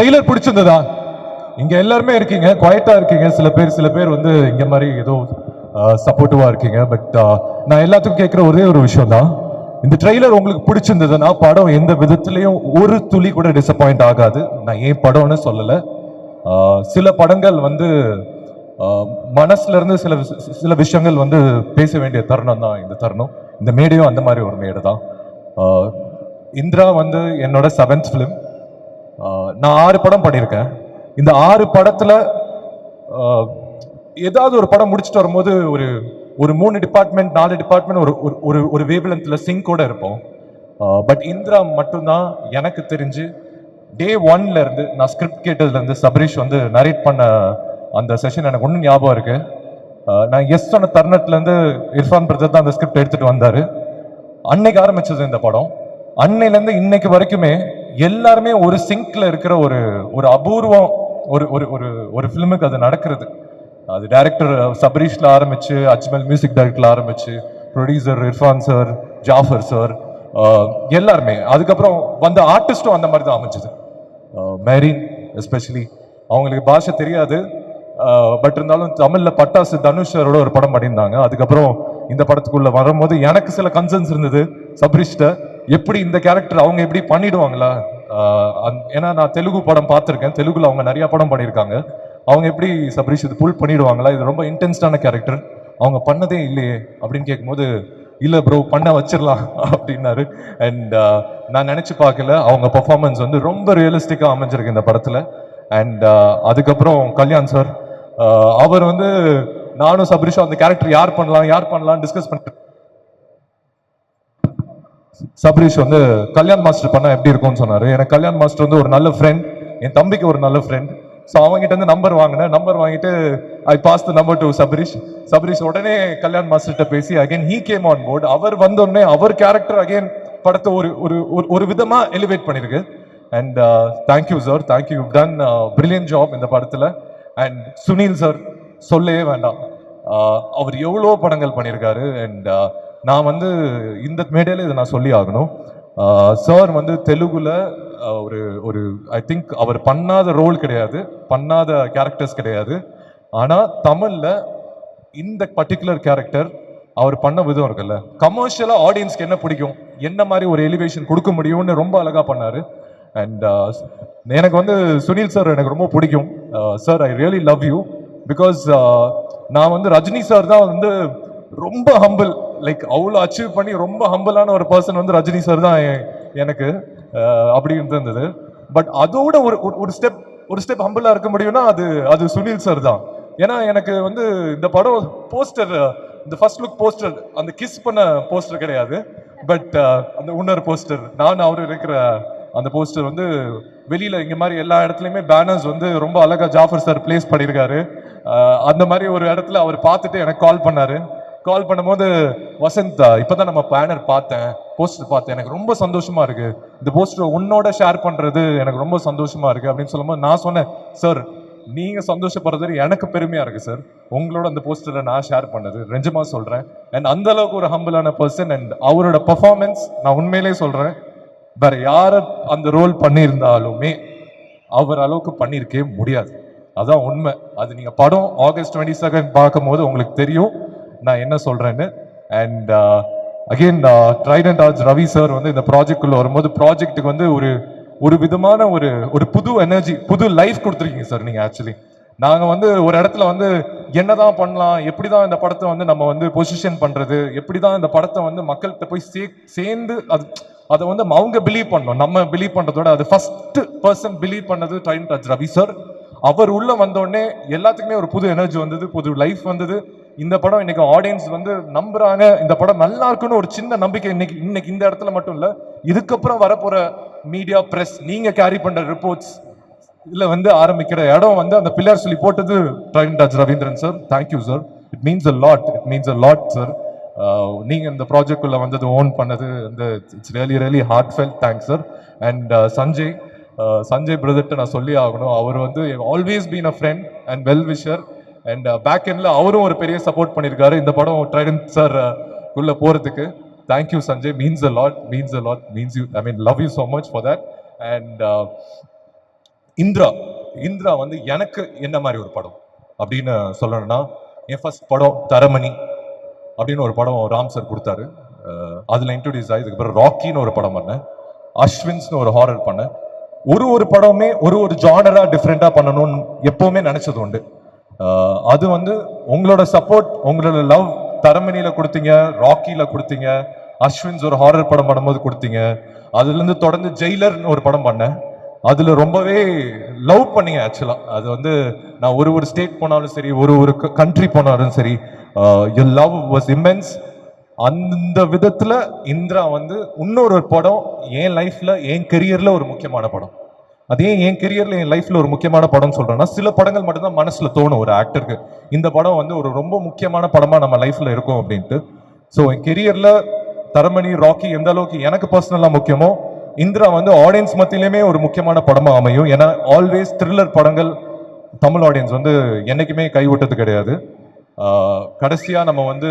Trailer பிடிச்சிருந்ததா? இங்க எல்லாருமே இருக்கீங்க, குவைட்டா இருக்கீங்க. சில பேர் வந்து இங்க மாதிரி ஏதோ சப்போர்ட்டிவா இருக்கீங்க. பட் நான் எல்லாத்துக்கும் கேட்கிற ஒரே ஒரு விஷயம் தான், இந்த ட்ரெய்லர் உங்களுக்கு பிடிச்சிருந்ததுன்னா படம் எந்த விதத்திலையும் ஒரு துளி கூட டிசப்பாயிண்ட் ஆகாது. நான் ஏன் படம்னு சொல்லல. சில படங்கள் வந்து மனசுல இருந்து சில விஷயங்கள் வந்து பேச வேண்டிய தருணம் தான் இந்த தருணம். இந்த மேடையும் அந்த மாதிரி ஒரு மேடை தான். இந்திரா வந்து என்னோட 7th ஃபிலிம். நான் 6 படம் பண்ணியிருக்கேன். இந்த 6 படத்துல ஏதாவது ஒரு படம் முடிச்சுட்டு வரும்போது ஒரு ஒரு 3 டிபார்ட்மெண்ட் 4 டிபார்ட்மெண்ட் ஒரு ஒரு ஒரு வேவ்லென்த்ல சிங்கோட இருப்போம். பட் இந்திரா மட்டும்தான் எனக்கு தெரிஞ்சு டே 1ல இருந்து நான் ஸ்கிரிப்ட் கேட்டதுல இருந்து சபரீஷ் வந்து நரேட் பண்ண அந்த செஷன் எனக்கு ஒன்றும் ஞாபகம் இருக்கு. நான் எஸ் சொன்ன தருணத்துல இருந்து இர்ஃபான் பிரதர் தான் அந்த ஸ்கிரிப்ட் எடுத்துட்டு வந்தாரு. அன்னைக்கு ஆரம்பிச்சது இந்த படம். அன்னையில இருந்து இன்னைக்கு வரைக்குமே எல்லாருமே ஒரு சிங்க்ல இருக்கிற ஒரு ஒரு அபூர்வம் ஒரு ஒரு ஒரு ஒரு ஃபிலிமுக்கு அது நடக்கிறது. அது டைரக்டர் சபரீஷ்ல ஆரம்பிச்சு, அஜ்மல் மியூசிக் டைரக்டர்ல ஆரம்பிச்சு, producer Irfan sir, Jafar sir, எல்லாருமே. அதுக்கப்புறம் வந்த ஆர்டிஸ்டும் அந்த மாதிரி தான் அமைஞ்சது. மேரின் எஸ்பெஷலி அவங்களுக்கு பாஷை தெரியாது, பட் இருந்தாலும் தமிழ்ல பட்டாசு தனுஷ் சாரோட ஒரு படம் பண்ணியிருந்தாங்க. அதுக்கப்புறம் இந்த படத்துக்குள்ள வரும்போது எனக்கு சில கன்சர்ன்ஸ் இருந்தது சப்ரிஷ்ட, எப்படி இந்த கேரக்டர் அவங்க எப்படி பண்ணிடுவாங்களா? ஏன்னா நான் தெலுங்கு படம் பார்த்துருக்கேன், தெலுங்குல அவங்க நிறைய படம் பண்ணியிருக்காங்க. அவங்க எப்படி சப்ரிஷ் இது புல் பண்ணிடுவாங்களா? இது ரொம்ப இன்டென்ஸ்டான கேரக்டர், அவங்க பண்ணதே இல்லையே அப்படின்னு கேட்கும்போது, இல்லை ப்ரோ பண்ண வச்சிடலாம் அப்படின்னாரு. அண்ட் நான் நினைச்சு பார்க்கல, அவங்க பர்ஃபார்மன்ஸ் வந்து ரொம்ப ரியலிஸ்டிக்காக அமைஞ்சிருக்கு இந்த படத்துல. அண்ட் அதுக்கப்புறம் கல்யாண் சார், அவர் வந்து நானும் சப்ரிஷும் அந்த கேரக்டர் யார் பண்ணலாம் டிஸ்கஸ் பண்ணிட்டு, சப்ரீஷ் வந்து கல்யாண் மாஸ்டர் பண்ணா எப்படி இருக்கும்னு சொன்னாரு. எனக்கு கல்யாண் மாஸ்டர் வந்து ஒரு நல்ல ஃப்ரெண்ட், என் தம்பிக்கு ஒரு நல்ல ஃப்ரெண்ட். ஸோ அவங்ககிட்ட இருந்து நம்பர் வாங்கினேன். நம்பர் வாங்கிட்டு I pass the number to Sabareesh. Sabareesh உடனே கல்யாண் மாஸ்டர்கிட்ட பேசி again he came on board. அவர் வந்தோடனே அவர் கேரக்டர் அகைன் படத்தை ஒரு ஒரு ஒரு விதமா எலிவேட் பண்ணிருக்கு. And thank you sir, thank you, you done brilliant job இந்த படத்துல. அண்ட் சுனில் சார் சொல்லவே வேண்டாம், அவர் எவ்வளோ படங்கள் பண்ணியிருக்காரு. அண்ட் நான் வந்து இந்த மேடையில் இதை நான் சொல்லி ஆகணும். சார் வந்து தெலுங்குல ஒரு ஒரு ஐ திங்க் அவர் பண்ணாத ரோல் கிடையாது, பண்ணாத கேரக்டர்ஸ் கிடையாது. ஆனால் தமிழ்ல இந்த பர்டிகுலர் கேரக்டர் அவர் பண்ண விதம் இருக்குல்ல, கமர்ஷியலா ஆடியன்ஸ்க்கு என்ன பிடிக்கும், என்ன மாதிரி ஒரு எலிவேஷன் கொடுக்க முடியும்னு ரொம்ப அழகா பண்ணாரு. அண்ட் எனக்கு வந்து சுனில் சார் எனக்கு ரொம்ப பிடிக்கும். Sir I really love you, because நான் வந்து ரஜினி சார் தான் வந்து ரொம்ப ஹம்பிள், லைக் அவ்வளோ அச்சீவ் பண்ணி ரொம்ப ஹம்பிளான ஒரு பர்சன் வந்து ரஜினி சார் தான் எனக்கு அப்படி இருந்தது. பட் அதோட ஒரு ஸ்டெப் ஹம்பிளா இருக்க முடியும்னா அது சுனில் சார் தான். ஏன்னா எனக்கு வந்து இந்த படம் போஸ்டர், இந்த ஃபர்ஸ்ட் லுக் போஸ்டர், அந்த கிஸ் பண்ண போஸ்டர் கிடையாது, பட் அந்த இன்னொரு போஸ்டர், நான் அவரு இருக்கிற அந்த போஸ்டர் வந்து வெளியில இங்க மாதிரி எல்லா இடத்துலயுமே பேனர்ஸ் வந்து ரொம்ப அழகா ஜாஃபர் சார் பிளேஸ் பண்ணியிருக்காரு. அந்த மாதிரி ஒரு இடத்துல அவர் பார்த்துட்டு எனக்கு கால் பண்ணாரு. கால் பண்ணும்போது, வசந்த் இப்பதான் நம்ம பேனர் பார்த்தேன், போஸ்டர் பார்த்தேன், எனக்கு ரொம்ப சந்தோஷமா இருக்கு, இந்த போஸ்டர் உன்னோட ஷேர் பண்றது எனக்கு ரொம்ப சந்தோஷமா இருக்கு அப்படின்னு சொல்லும்போது நான் சொன்னேன், சார் நீங்க சந்தோஷப்படுறது எனக்கு பெருமையா இருக்கு சார், உங்களோட அந்த போஸ்டரை நான் ஷேர் பண்ணது நிஜமா சொல்றேன். அண்ட் அந்த அளவுக்கு ஒரு ஹம்பிளான பர்சன். அண்ட் அவரோட பர்ஃபார்மன்ஸ் நான் உண்மையிலே சொல்றேன், வேற யார அந்த ரோல் பண்ணியிருந்தாலுமே அவர் அளவுக்கு பண்ணியிருக்கவே முடியாது. அதான் உண்மை. அது நீங்க படம் ஆகஸ்ட் 22 பார்க்கும் போது உங்களுக்கு தெரியும் நான் என்ன சொல்றேன்னு. And again Trident arts Ravi sir வந்து இந்த ப்ராஜெக்ட்குள்ள வரும்போது ப்ராஜெக்ட்டுக்கு வந்து ஒரு ஒரு விதமான ஒரு புது எனர்ஜி, புது லைஃப் கொடுத்துருக்கீங்க சார் நீங்க. ஆக்சுவலி நாங்க வந்து ஒரு இடத்துல வந்து என்னதான் பண்ணலாம், எப்படிதான் இந்த படத்தை வந்து நம்ம வந்து பொசிஷன் பண்றது, எப்படிதான் இந்த படத்தை வந்து மக்கள்கிட்ட போய் சேர்ந்து அதை வந்து அவங்க பிலீவ் பண்ணோம், நம்ம பிலீவ் பண்றதோட அது ஃபர்ஸ்ட் பர்சன் பிலீவ் பண்ணது ட்ரைடன்ட் ஆர்ட்ஸ் ரவி சார். அவர் உள்ள வந்தோடனே எல்லாத்துக்குமே ஒரு புது எனர்ஜி வந்தது, புது லைஃப் வந்தது. இந்த படம் இன்னைக்கு ஆடியன்ஸ் வந்து நம்புறாங்க, இந்த படம் நல்லா இருக்குன்னு ஒரு சின்ன நம்பிக்கை இன்னைக்கு இந்த இடத்துல மட்டும் இல்ல, இதுக்கப்புறம் வரப்போற மீடியா பிரஸ் நீங்க கேரி பண்ற ரிப்போர்ட்ஸ் இல்ல வந்து ஆரம்பிக்கிற இடம் வந்து அந்த பிள்ளையார் சொல்லி போட்டது Trident Arts Raveendran sir. Thank you sir, it means a lot, it means a lot sir. நீங்க இந்த ப்ராஜெக்ட் குள்ள வந்தது, ஓன் பண்ணது, இந்த it's really heartfelt thanks sir. And Sanjay பிரதர்ட்ட நான் சொல்லி ஆகணும், அவர் வந்து always been a friend and well wisher. And back எண்ட்ல அவரும் ஒரு பெரிய சப்போர்ட் பண்ணியிருக்காரு இந்த படம் ட்ரைடன்ட் சார் உள்ள போறதுக்கு. Thank you Sanjay, means a lot, means you, I mean love you so much for that. And Indira Indira வந்து எனக்கு என்ன மாதிரி ஒரு படம் அப்படின்னு சொல்லணும்னா, என் ஃபர்ஸ்ட் படம் தரமணி அப்படின்னு ஒரு படம் ராம் சார் கொடுத்தாரு. அதுல இன்ட்ரோடியூஸ் ஆகி இதுக்கப்புறம் ராக்கின்னு ஒரு படம் பண்ணேன், அஸ்வின்ஸ்னு ஒரு ஹாரர் பண்ணேன். ஒரு படமே ஒரு ஜானரா டிஃப்ரெண்டா பண்ணணும்னு எப்பவுமே நினைச்சது உண்டு. அது வந்து உங்களோட சப்போர்ட், உங்களோட லவ் தரமணியில கொடுத்தீங்க, ராக்கில கொடுத்தீங்க, அஸ்வின்ஸ் ஒரு ஹாரர் படம் பண்ணும்போது கொடுத்தீங்க. அதுல இருந்து தொடர்ந்து ஜெயிலர்னு ஒரு படம் பண்ணேன். அதுல ரொம்பவே லவ் பண்ணீங்க. ஆக்சுவலா அது வந்து நான் ஒரு ஸ்டேட் போனாலும் சரி, ஒரு கண்ட்ரி போனாலும் சரி, யுவர் லவ் வாஸ் இம்மென்ஸ். அந்த விதத்துல இந்திரா வந்து இன்னொரு படம் என் லைஃப்ல, என் கெரியர்ல ஒரு முக்கியமான படம். அதே என் கெரியர்ல, என் லைஃப்ல ஒரு முக்கியமான படம் சொல்றேன்னா, சில படங்கள் மட்டும்தான் மனசுல தோணும் ஒரு ஆக்டருக்கு, இந்த படம் வந்து ஒரு ரொம்ப முக்கியமான படமா நம்ம லைஃப்ல இருக்கும் அப்படின்ட்டு. ஸோ என் கெரியர்ல தரமணி, ராக்கி எந்த அளவுக்கு எனக்கு பர்சனலா முக்கியமோ, இந்திரா வந்து ஆடியன்ஸ் மத்தியிலுமே ஒரு முக்கியமான படமா அமையும். ஏன்னா ஆல்வேஸ் த்ரில்லர் படங்கள் தமிழ் ஆடியன்ஸ் வந்து என்னைக்குமே கைவிட்டது கிடையாது. கடைசியா நம்ம வந்து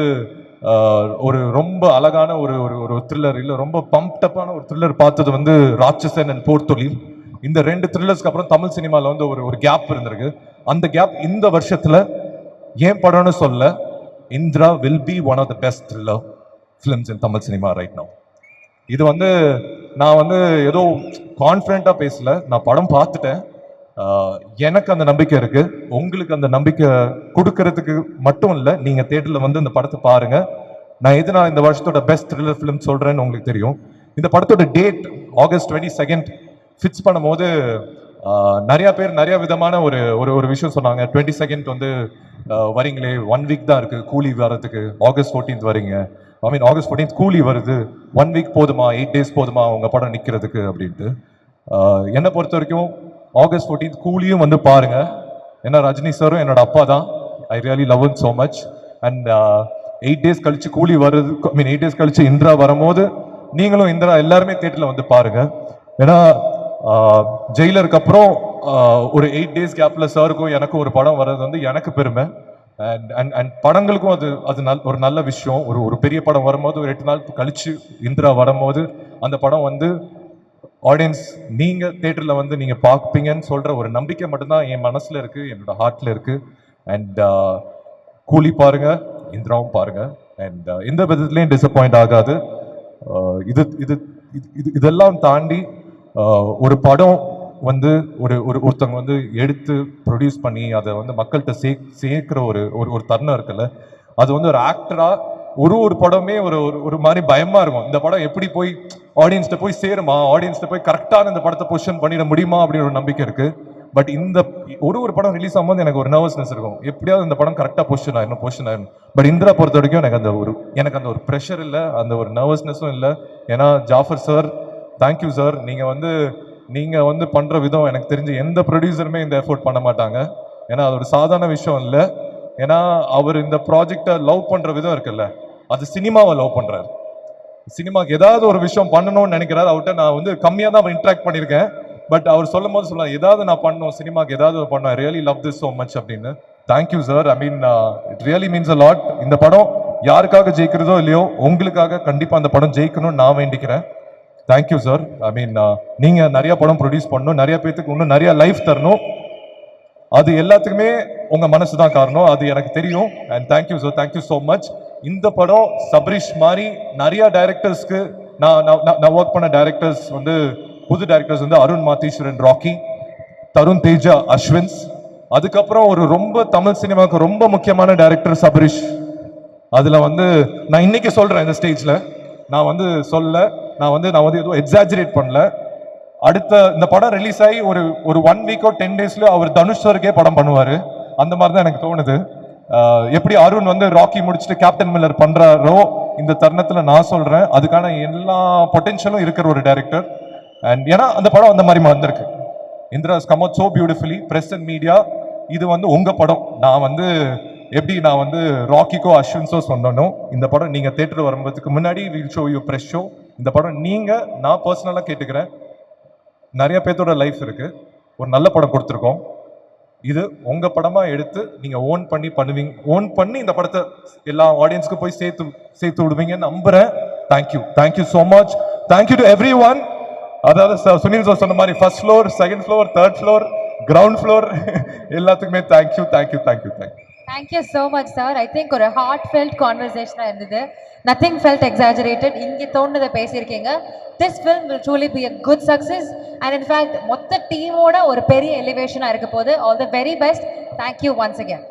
ஒரு ரொம்ப அழகான ஒரு த்ரில்லர், இல்ல ரொம்ப பம்ப்டப்பான ஒரு த்ரில்லர் பார்த்தது வந்து ராட்சசன் அண்ட் போர்த்தொழில். இந்த 2 த்ரில்லர்ஸ்க்கு அப்புறம் தமிழ் சினிமால வந்து ஒரு கேப் இருந்திருக்கு. அந்த கேப் இந்த வருஷத்துல ஏன் படம்னு சொல்ல, Indira will be one of the best thriller films in Tamil cinema right now. இது வந்து நான் வந்து ஏதோ கான்ஃபிடண்டா பேசல, நான் படம் பார்த்துட்டேன். எனக்கு அந்த நம்பிக்கை இருக்கு. உங்களுக்கு அந்த நம்பிக்கை கொடுக்கறதுக்கு மட்டும் இல்ல, நீங்க தியேட்டர்ல வந்து இந்த படத்தை பாருங்க. நான் எதுனா இந்த வருஷத்தோட பெஸ்ட் த்ரில்லர் ஃபிலிம் சொல்றேன்னு உங்களுக்கு தெரியும். இந்த படத்தோட டேட் ஆகஸ்ட் 22 ஃபிக்ஸ் பண்ணும்போது நிறைய பேர் நிறைய விதமான ஒரு விஷயம் சொன்னாங்க. 22 வந்து வரீங்களே, 1 வீக் தான் இருக்கு கூலி வரதுக்கு, ஆகஸ்ட் 14 வரீங்க, ஐ மீன் ஆகஸ்ட் 14 கூலி வருது, 1 வீக் போதுமா, 8 days போதுமா உங்க படம் நிக்கிறதுக்கு அப்படின்ட்டு. என்னை பொறுத்த வரைக்கும் ஆகஸ்ட் 14 கூலியும் வந்து பாருங்க. ஏன்னா ரஜினி சாரும் என்னோட அப்பா தான். ஐ really love him so much. And 8 days கழிச்சு கூலி வருது, ஐ மீன் 8 days கழிச்சு இந்திரா வரும்போது நீங்களும் இந்திரா எல்லாருமே தியேட்டர்ல வந்து பாருங்க. ஏன்னா ஜெயிலருக்கு அப்புறம் ஒரு 8 days கேப்ல சாருக்கும் எனக்கும் ஒரு படம் வர்றது வந்து எனக்கு பெருமை. அண்ட் படங்களுக்கும் அது ஒரு நல்ல விஷயம். ஒரு பெரிய படம் வரும்போது ஒரு 8 நாள் கழிச்சு இந்திரா வரும்போது அந்த படம் வந்து ஆடியன்ஸ் நீங்க தியேட்டர்ல வந்து நீங்க பார்ப்பீங்கன்னு சொல்ற ஒரு நம்பிக்கை மட்டும்தான் என் மனசுல இருக்கு, என்னோட ஹார்ட்ல இருக்கு. அண்ட் கூலி பாருங்க, இந்திராவும் பாருங்க. அண்ட் எந்த விதத்துலயும் டிசப்பாயிண்ட் ஆகாது. இது இது இதெல்லாம் தாண்டி ஒரு படம் வந்து ஒருத்தவங்க வந்து எடுத்து ப்ரொடியூஸ் பண்ணி அதை வந்து மக்கள்கிட்ட சேர்க்கிற ஒரு தருணம் இருக்குல்ல, அது வந்து ஒரு ஆக்டரா ஒரு படமே ஒரு மாதிரி பயமா இருக்கும். இந்த படம் எப்படி போய் ஆடியன்ஸ்ட போய் சேருமா, ஆடியன்ஸ்ட போய் கரெக்டான இந்த படத்தை பொசிஷன் பண்ணிட முடியுமா அப்படின்னு ஒரு நம்பிக்கை இருக்கு. பட் இந்த ஒரு படம் ரிலீஸ் ஆகும்போது எனக்கு ஒரு நர்வஸ்னஸ் இருக்கும், எப்படியாவது இந்த படம் கரெக்டாக பொசிஷன் ஆயிடும். பட் இந்திரா பொறுத்த வரைக்கும் எனக்கு அந்த ஒரு ப்ரெஷர் இல்லை, அந்த ஒரு நர்வஸ்னஸும் இல்லை. ஏன்னா ஜாஃபர் சார், தேங்க்யூ சார். நீங்க வந்து பண்ற விதம் எனக்கு தெரிஞ்சு எந்த ப்ரொடியூசருமே இந்த எஃபோர்ட் பண்ண மாட்டாங்க. ஏன்னா அது ஒரு சாதாரண விஷயம் இல்லை. ஏன்னா அவர் இந்த ப்ராஜெக்டை லவ் பண்ற விதம் இருக்குல்ல, அது சினிமாவை லவ் பண்றாரு. சினிமாக்கு ஏதாவது ஒரு விஷயம் பண்ணணும்னு நினைக்கிறாரு. அவர்கிட்ட நான் வந்து கம்மியாக தான் இன்ட்ராக்ட் பண்ணியிருக்கேன். பட் அவர் சொல்லும் போது சொல்லலாம், ஏதாவது நான் பண்ணணும் சினிமாக்கு, ஏதாவது பண்ணணும், I really love this so much அப்படின்னு. Thank you sir. I mean it really means a lot. இந்த படம் யாருக்காக ஜெயிக்கிறதோ இல்லையோ, உங்களுக்காக கண்டிப்பா அந்த படம் ஜெயிக்கணும்னு நான் வேண்டிக்கிறேன். Thank you sir. ஐ மீன் நீங்க நிறைய படம் ப்ரொடியூஸ் பண்ணணும், நிறைய பேருக்கு இன்னும் நிறைய லைஃப் தரணும். அது எல்லாத்துக்குமே உங்க மனசு தான் காரணம், அது எனக்கு தெரியும். And thank you sir, thank you so much. இந்த படம் சபரிஷ் மாதிரி நிறைய டைரக்டர்ஸ்க்கு நான் ஒர்க் பண்ண டைரக்டர்ஸ் வந்து, புது டைரக்டர்ஸ் வந்து அருண் மாத்தீஸ்வரன் ராக்கி, தருண் தேஜா அஸ்வின்ஸ், அதுக்கப்புறம் ஒரு ரொம்ப தமிழ் சினிமாவுக்கு ரொம்ப முக்கியமான டைரக்டர் சபரிஷ். அதுல வந்து நான் இன்னைக்கு சொல்றேன் இந்த ஸ்டேஜ்ல, நான் வந்து எதுவும் எக்ஸாஜரேட் பண்ணல. அடுத்த இந்த படம் ரிலீஸ் ஆகி ஒரு 1 வீக்கோ 10 daysல அவர் தனுஷ் சாருக்கே படம் பண்ணுவாரு. அந்த மாதிரி தான் எனக்கு தோணுது. எப்படி அருண் வந்து ராக்கி முடிச்சுட்டு கேப்டன் மில்லர் பண்றாரோ, இந்த தருணத்துல நான் சொல்றேன் அதுக்கான எல்லா பொட்டன்ஷியலும் இருக்கிற ஒரு டைரக்டர். அண்ட் ஏன்னா அந்த படம் அந்த மாதிரி வந்திருக்கு. Indira has come out so beautifully. Press and media, இது வந்து உங்க படம். நான் வந்து ராக்கிக்கோ அஸ்வின்ஸோ சொன்னனும், இந்த படம் நீங்க தியேட்டர் வரும்போதுக்கு முன்னாடி will show you press show. இந்த படம் நான் பர்சனலா கேட்டுக்கிறேன், நிறைய பேர்த்தோட லைஃப் இருக்கு, ஒரு நல்ல படம் கொடுத்துருக்கோம். இது உங்க படமா எடுத்து நீங்க ஓன் பண்ணி இந்த படத்தை எல்லா ஆடியன்ஸ்க்கு போய் சேர்த்து விடுவீங்கன்னு நம்புறேன். Thank you so much. Thank you to everyone. அதாவது சுனில் சார் சொன்ன மாதிரி first floor, second floor, third floor, ground floor எல்லாத்துக்குமே thank you thank you thank you thank you. Thank you so much, sir. I think ஒரு heartfelt conversation இருந்தது. Nothing felt exaggerated. இங்க தோணுனதை பேசியிருக்கீங்க. This film will truly be a good success. And in fact, மொத்த டீமோட ஒரு பெரிய எலிவேஷனா இருக்க போகுது. All the very best. Thank you once again.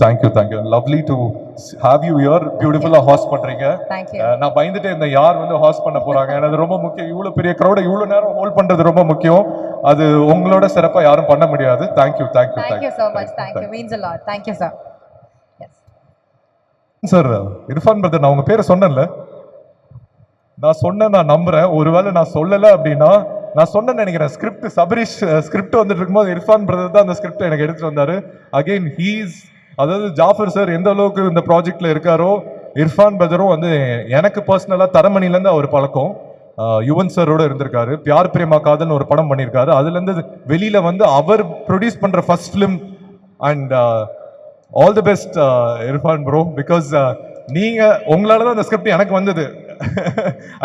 Thank you lovely to have you here. பியூட்டிஃபுல்லா ஹாஸ்ட் பண்றீங்க. Thank you. நான் பயந்துட்டே இந்த யார் வந்து ஹாஸ்ட் பண்ண போறாங்க, அது ரொம்ப முக்கியம். இவ்வளவு பெரிய க்ரௌட இவ்வளவு நேரம் ஹோல்ட் பண்றது ரொம்ப முக்கியம். அது உங்களோட சிறப்பா யாரும் பண்ண முடியாது. Thank you Thank you so much. Thank you. Means a lot. Thank you, sir. Yes. Sir, Irfan brother, நான் உங்க பேரை சொன்னேன்ல, நான் நம்புறேன். ஒருவேளை நான் சொல்லல அப்படின்னா, நான் சொன்னேன்னு நினைக்கிறேன். சபரிஷ் ஸ்கிரிப்ட் வந்துட்டு இருக்கும்போது இர்ஃபான் பிரதர் தான் அந்த ஸ்கிரிப்ட் எனக்கு எடுத்துட்டு வந்தாரு. அகைன் அதாவது ஜாஃபர் சார் எந்த அளவுக்கு இந்த ப்ராஜெக்ட்ல இருக்காரோ, இர்ஃபான் பிரதரும் வந்து எனக்கு பர்சனலா தரமணில இருந்து அவர் பழக்கம். யுவன் சாரோட இருந்திருக்காரு. பியார் பிரேமா காதல்னு ஒரு படம் பண்ணியிருக்காரு. அதுல இருந்து வெளியில வந்து அவர் ப்ரொடியூஸ் பண்ற first film. And all the best Irfan bro, because நீங்க உங்களால தான் அந்த ஸ்கிரிப்ட் எனக்கு வந்தது.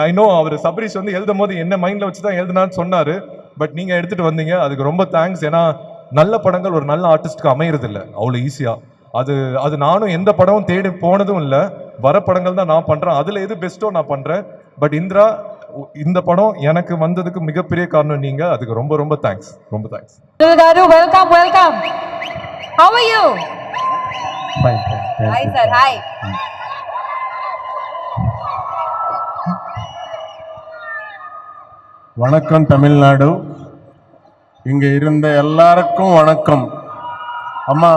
ஐ நோ அவர் சபரிஷ் வந்து எழுதும் போது என்ன மைண்ட்ல வச்சு தான் எழுதுனான்னு சொன்னாரு. பட் நீங்க எடுத்துட்டு வந்தீங்க, அதுக்கு ரொம்ப தேங்க்ஸ். ஏன்னா நல்ல படங்கள் ஒரு நல்ல ஆர்டிஸ்ட்க்கு அமையறது இல்லை அவ்வளோ ஈஸியா. அது நானும் எந்த படமும் தேடி போனதும் இல்லை. வர படங்கள் தான் நான் பண்றேன். அதுல எது பெஸ்ட்டோ நான் பண்றேன். பட் இந்திரா, இந்த படம் எனக்கு வந்ததுக்கு மிகப்பெரிய காரணம் நீங்க. அதுக்கு ரொம்ப ரொம்ப தேங்க்ஸ். ரொம்ப thanks. Welcome, welcome. How are you? Fine. Hi, sir. Hi. வணக்கம் தமிழ்நாடு. இங்க இருந்த எல்லாருக்கும் வணக்கம். அம்மா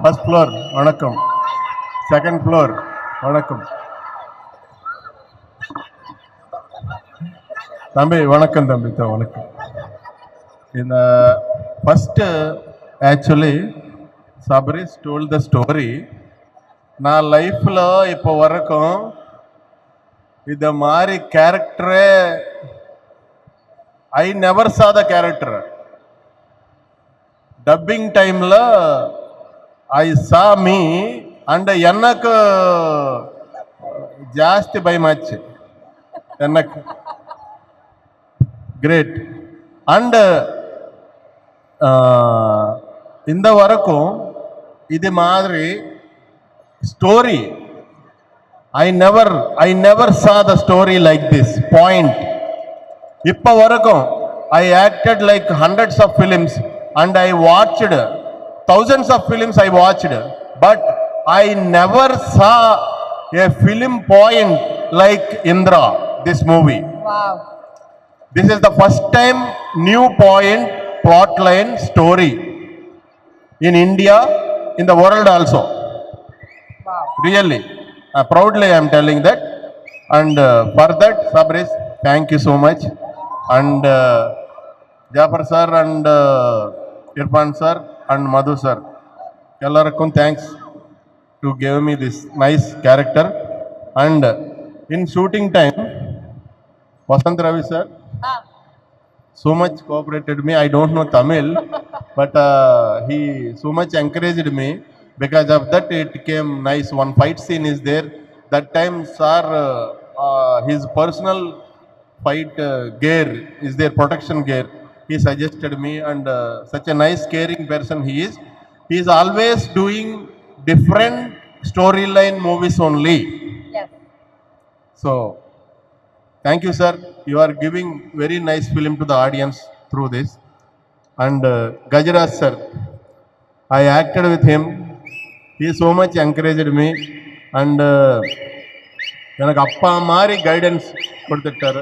ஃபர்ஸ்ட் ஃப்ளோர் வணக்கம், செகண்ட் ஃப்ளோர் வணக்கம், தம்பி வணக்கம், தம்பி வணக்கம். இந்த first actually Sabarish told the story. நான் லைஃப்ல இப்போ வரைக்கும் இந்த மாதிரி கேரக்டரே I never saw the character. Dubbing time la I saw me and ennaku jaasti by much ennaku great and inda varakum idu maadhiri story I never saw the story like this point. இப்ப வரைக்கும் I acted like hundreds of films and I watched thousands of films I watched, but I never saw a film point like Indra, this movie. Wow. This is the first time new point, plot line, story in India, in the world also. Wow. Really, proudly I am telling that. And for that, Sabris, thank you so much. And Jafar sir and Irfan sir and Madhu sir, ellarkum thanks to give me this nice character. And in shooting time, Vasant Ravi sir so much cooperated me. I don't know Tamil, but he so much encouraged me. Because of that, it came nice. One fight scene is there. That time, sir, his personal fight gear is there, protection gear. He suggested me, and such a nice, caring person he is. He is always doing different storyline movies only. Yes. So, thank you, sir. You are giving very nice film to the audience through this. And Gajraj sir, I acted with him. He so much encouraged me, and எனக்கு அப்பா மாதிரி guidance கொடுத்துட்டாரு.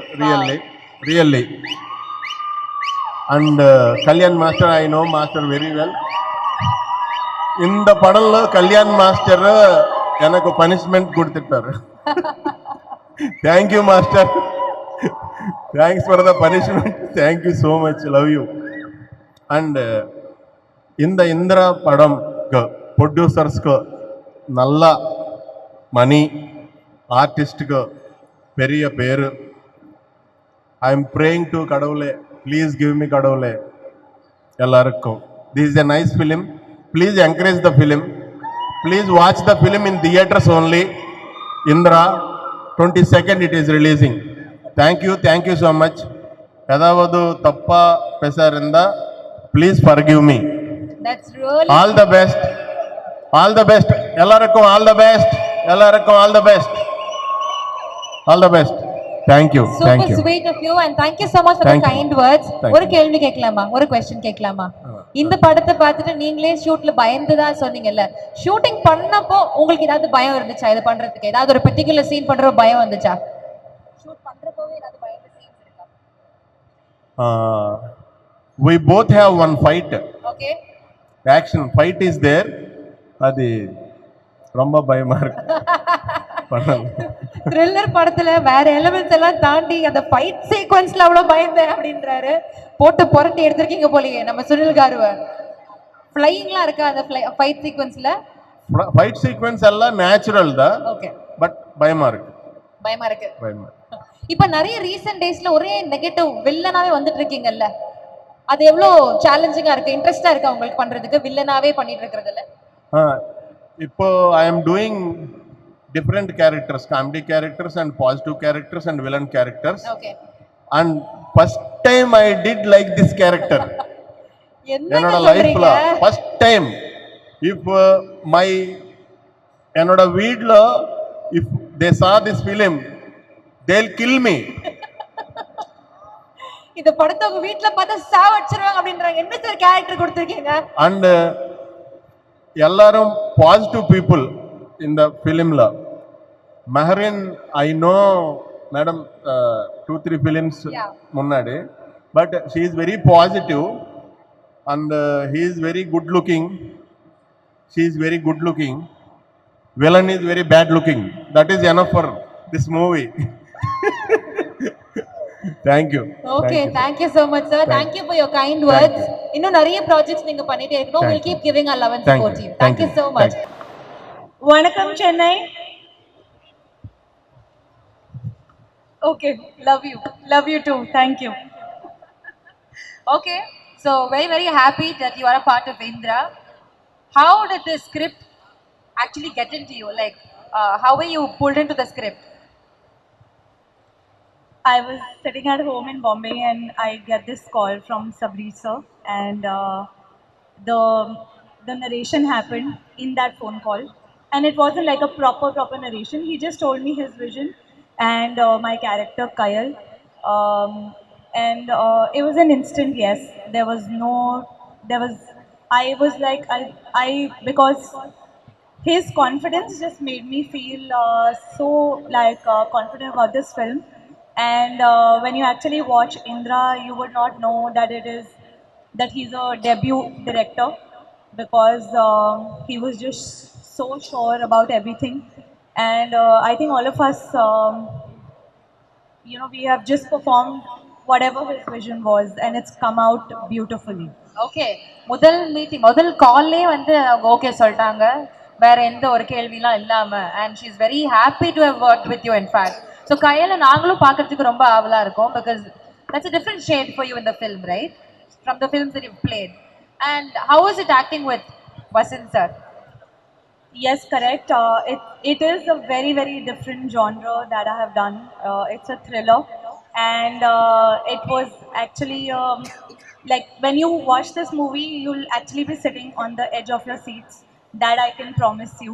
Really and Kalyan master, I know master very well. இந்த படம்ல Kalyan master எனக்கு punishment கொடுத்துட்டாரு. Thank you master, thanks for the punishment, thank you so much, love you. And இந்த இந்திரா படம் ப்ரொடியூசர்ஸ்க்கு நல்ல மணி, ஆர்டிஸ்டுக்கு பெரிய பேர். ஐ எம் ப்ரேயிங் டு கடவுளே, ப்ளீஸ் கிவ் மீ கடவுளே எல்லாருக்கும். This is a nice film. Please encourage the film. Please watch the film in theatres only. Indira 22nd it is releasing. Thank you so much. ஏதாவது தப்பா பேசாருந்தா please forgive me. That's really All the best. All the best. Ellarukkum all the best. Ellarukkum all the best. All the best. Thank you. super Thank you. sweet of you and thank you so much for Thank the you. kind words. Thank ஒரு you. கேள்வி கேட்கலாமா? ஒரு question கேட்கலாமா? இந்த படத்தை பார்த்துட்டு நீங்களே ஷூட்ல பயந்துதான் சொன்னீங்கல்ல. ஷூட்டிங் பண்ணப்போ உங்களுக்கு ஏதாவது பயம் இருந்துச்சா இது பண்றதுக்கு? ஏதாவது ஒரு பர்టిక్యులர் சீன் பண்ற பயம் வந்துச்சா? ஷூட் பண்றப்பவே ஏதாவது பயந்த சீன்ஸ் இருக்கா? We both have one fight. Okay. Action fight is there. அது ரொம்ப பயமா இருக்கு. பண்ணல. த்ரில்லர் படத்துல வேற எலிமெண்ட்ஸ் எல்லாம் தாண்டி அந்த ஃபைட் சீக்வென்ஸ்ல அவ்வளவு பயந்தேன் அப்படின்றாரு. போட்டு புரட்டி எடுத்திருக்கீங்க போலயே நம்ம சுனில் காருவ. ஃப்ளையிங்லாம் இருக்கா அந்த ஃபைட் சீக்வென்ஸ்ல? ஃபைட் சீக்வென்ஸ் எல்லாம் நேச்சுரல் தான். ஓகே. பட் பயமா இருக்கு. பயமா இருக்கு. பயமா. இப்ப நிறைய ரீசன்ட் டேஸ்ல ஒரே நெகட்டிவ் வில்லனாவே வந்துட்டு இருக்கீங்கல்ல. அது எவ்வளவு சேலஞ்சிங்கா இருக்கு? இன்ட்ரெஸ்டா இருக்கா உங்களுக்கு பண்றதுக்கு வில்லனாவே பண்ணிட்டு இருக்கிறதுல? இப்போ I am doing different characters, comedy characters and positive characters and villain characters. Okay. And first time I did like this character. என்னோட லைஃப்ல first time. If my என்னோட வீட்ல if they saw this film they'll kill me. இந்த படத்தை உங்க வீட்ல பார்த்தா சாவடிச்சிருவாங்க அப்படின்றாங்க. என்ன சார் கேரக்டர் கொடுத்திருக்கீங்க? And எல்லாரும் positive people in the filmல. Maharin I know madam 2-3 films Yeah. முன்னாடி, but she is very positive and he is very good looking. She is very good looking. Villain is very bad looking. That is enough for this movie. Thank you. Okay, Thank you. thank you so much sir. Thank you for your kind words. இன்னும் நிறைய projects நீங்க பண்ணிட்டே இருக்கணும். Thank We'll keep giving our love and Thank support you. to you. Thank Thank you you. so much. Thank Vanakkam Chennai. Okay, love you too. Thank you. Okay, so very happy that you are a part of Indra. How did the script actually get into you? Like, how were you pulled into the script? I was sitting at home in Bombay and I get this call from Sabri sir, and the narration happened in that phone call, and it wasn't like a proper narration. He just told me his vision and my character Kayal, and it was an instant yes. I was like I because his confidence just made me feel so like confident about this film. And when you actually watch Indra, you would not know that he's a debut director, because he was just so sure about everything. And I think all of us, we have just performed whatever his vision was, and it's come out beautifully. Okay, முதல் கால்லே வந்து அவங்க okay சொல்லிட்டாங்க, வேற எந்த ஒரு கேள்விலாம் இல்லாம. and she is very happy to have worked with you in fact. so கையில நாங்களும் பார்க்கிறதுக்கு ரொம்ப ஆவலா இருக்கோம், because that's a different shade for you in the film, right, from the films that you've played. and how is it acting with Vasant sir? Yes, correct. It is a very different genre that I have done. It's a thriller, and it was actually like when you watch this movie, you'll actually be sitting on the edge of your seats. That I can promise you.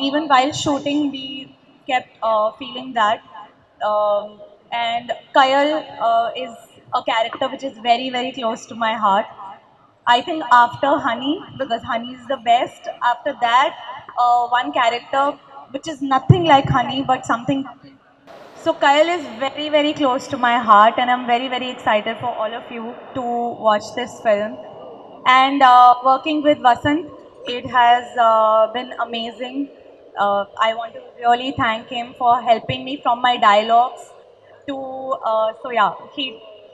Even while shooting, we kept feeling that. And Kayal is a character which is very close to my heart. I think after Honey, because Honey is the best. After that, one character which is nothing like Honey, but something. So Kayal is very close to my heart, and I'm very excited for all of you to watch this film. And working with Vasant, it has been amazing. I want to really thank him for helping me from my dialogues to. So yeah,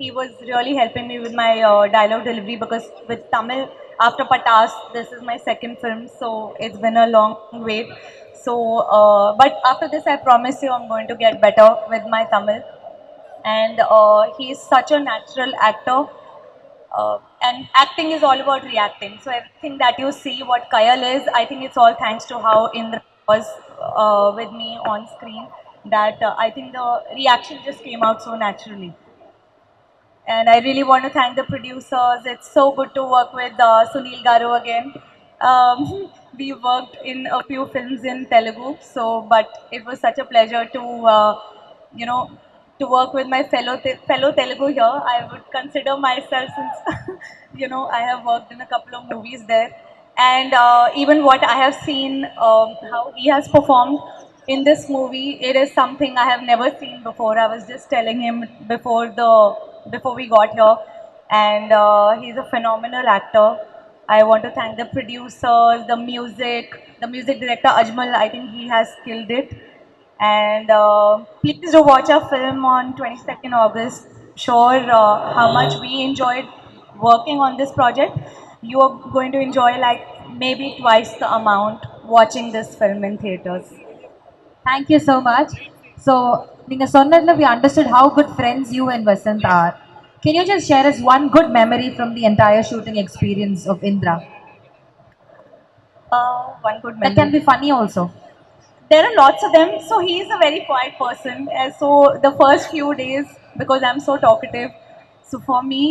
he was really helping me with my dialogue delivery, because with Tamil, after Patas, this is my second film, so it's been a long wait. So, but after this, I promise you, I'm going to get better with my Tamil. And he's such a natural actor. And acting is all about reacting. So everything that you see, what Kayal is, I think it's all thanks to how Indra was with me on screen. That I think the reaction just came out so naturally. And I really want to thank the producers. It's so good to work with Sunil Garu again. We worked in a few films in Telugu, but it was such a pleasure to, you know, to work with my fellow Telugu here. I would consider myself, since I have worked in a couple of movies there, and even what I have seen, how he has performed in this movie, it is something I have never seen before. I was just telling him before we got here, and he's a phenomenal actor. I want to thank the producers, the music director Ajmal. I think he has killed it. And please do watch our film on 22nd August. Sure, how much we enjoyed working on this project. You are going to enjoy like maybe twice the amount watching this film in theaters. Thank you so much. So, நீங்க சொன்னதுல we understood how good friends you and Vasant are. Can you just share us one good memory from the entire shooting experience of Indra? One good That memory. can be funny also. There are lots of them. So he's a very quiet person. And so the first few days, because I'm so talkative, so for me,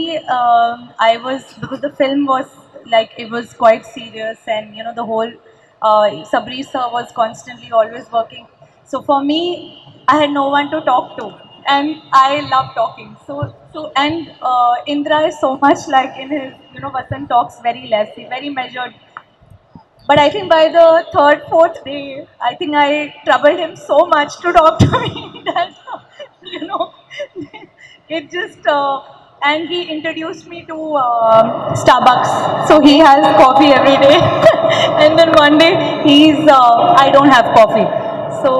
because the film was like, it was quite serious, and the whole Sabri sir was constantly always working. So for me, I had no one to talk to, and I love talking. And Indra is so much like in his, Vasant talks very less, he's very measured. But I think by the third, fourth day, I think I troubled him so much to talk to me that, it just, and he introduced me to Starbucks. So he has coffee every day. And then one day, I don't have coffee. So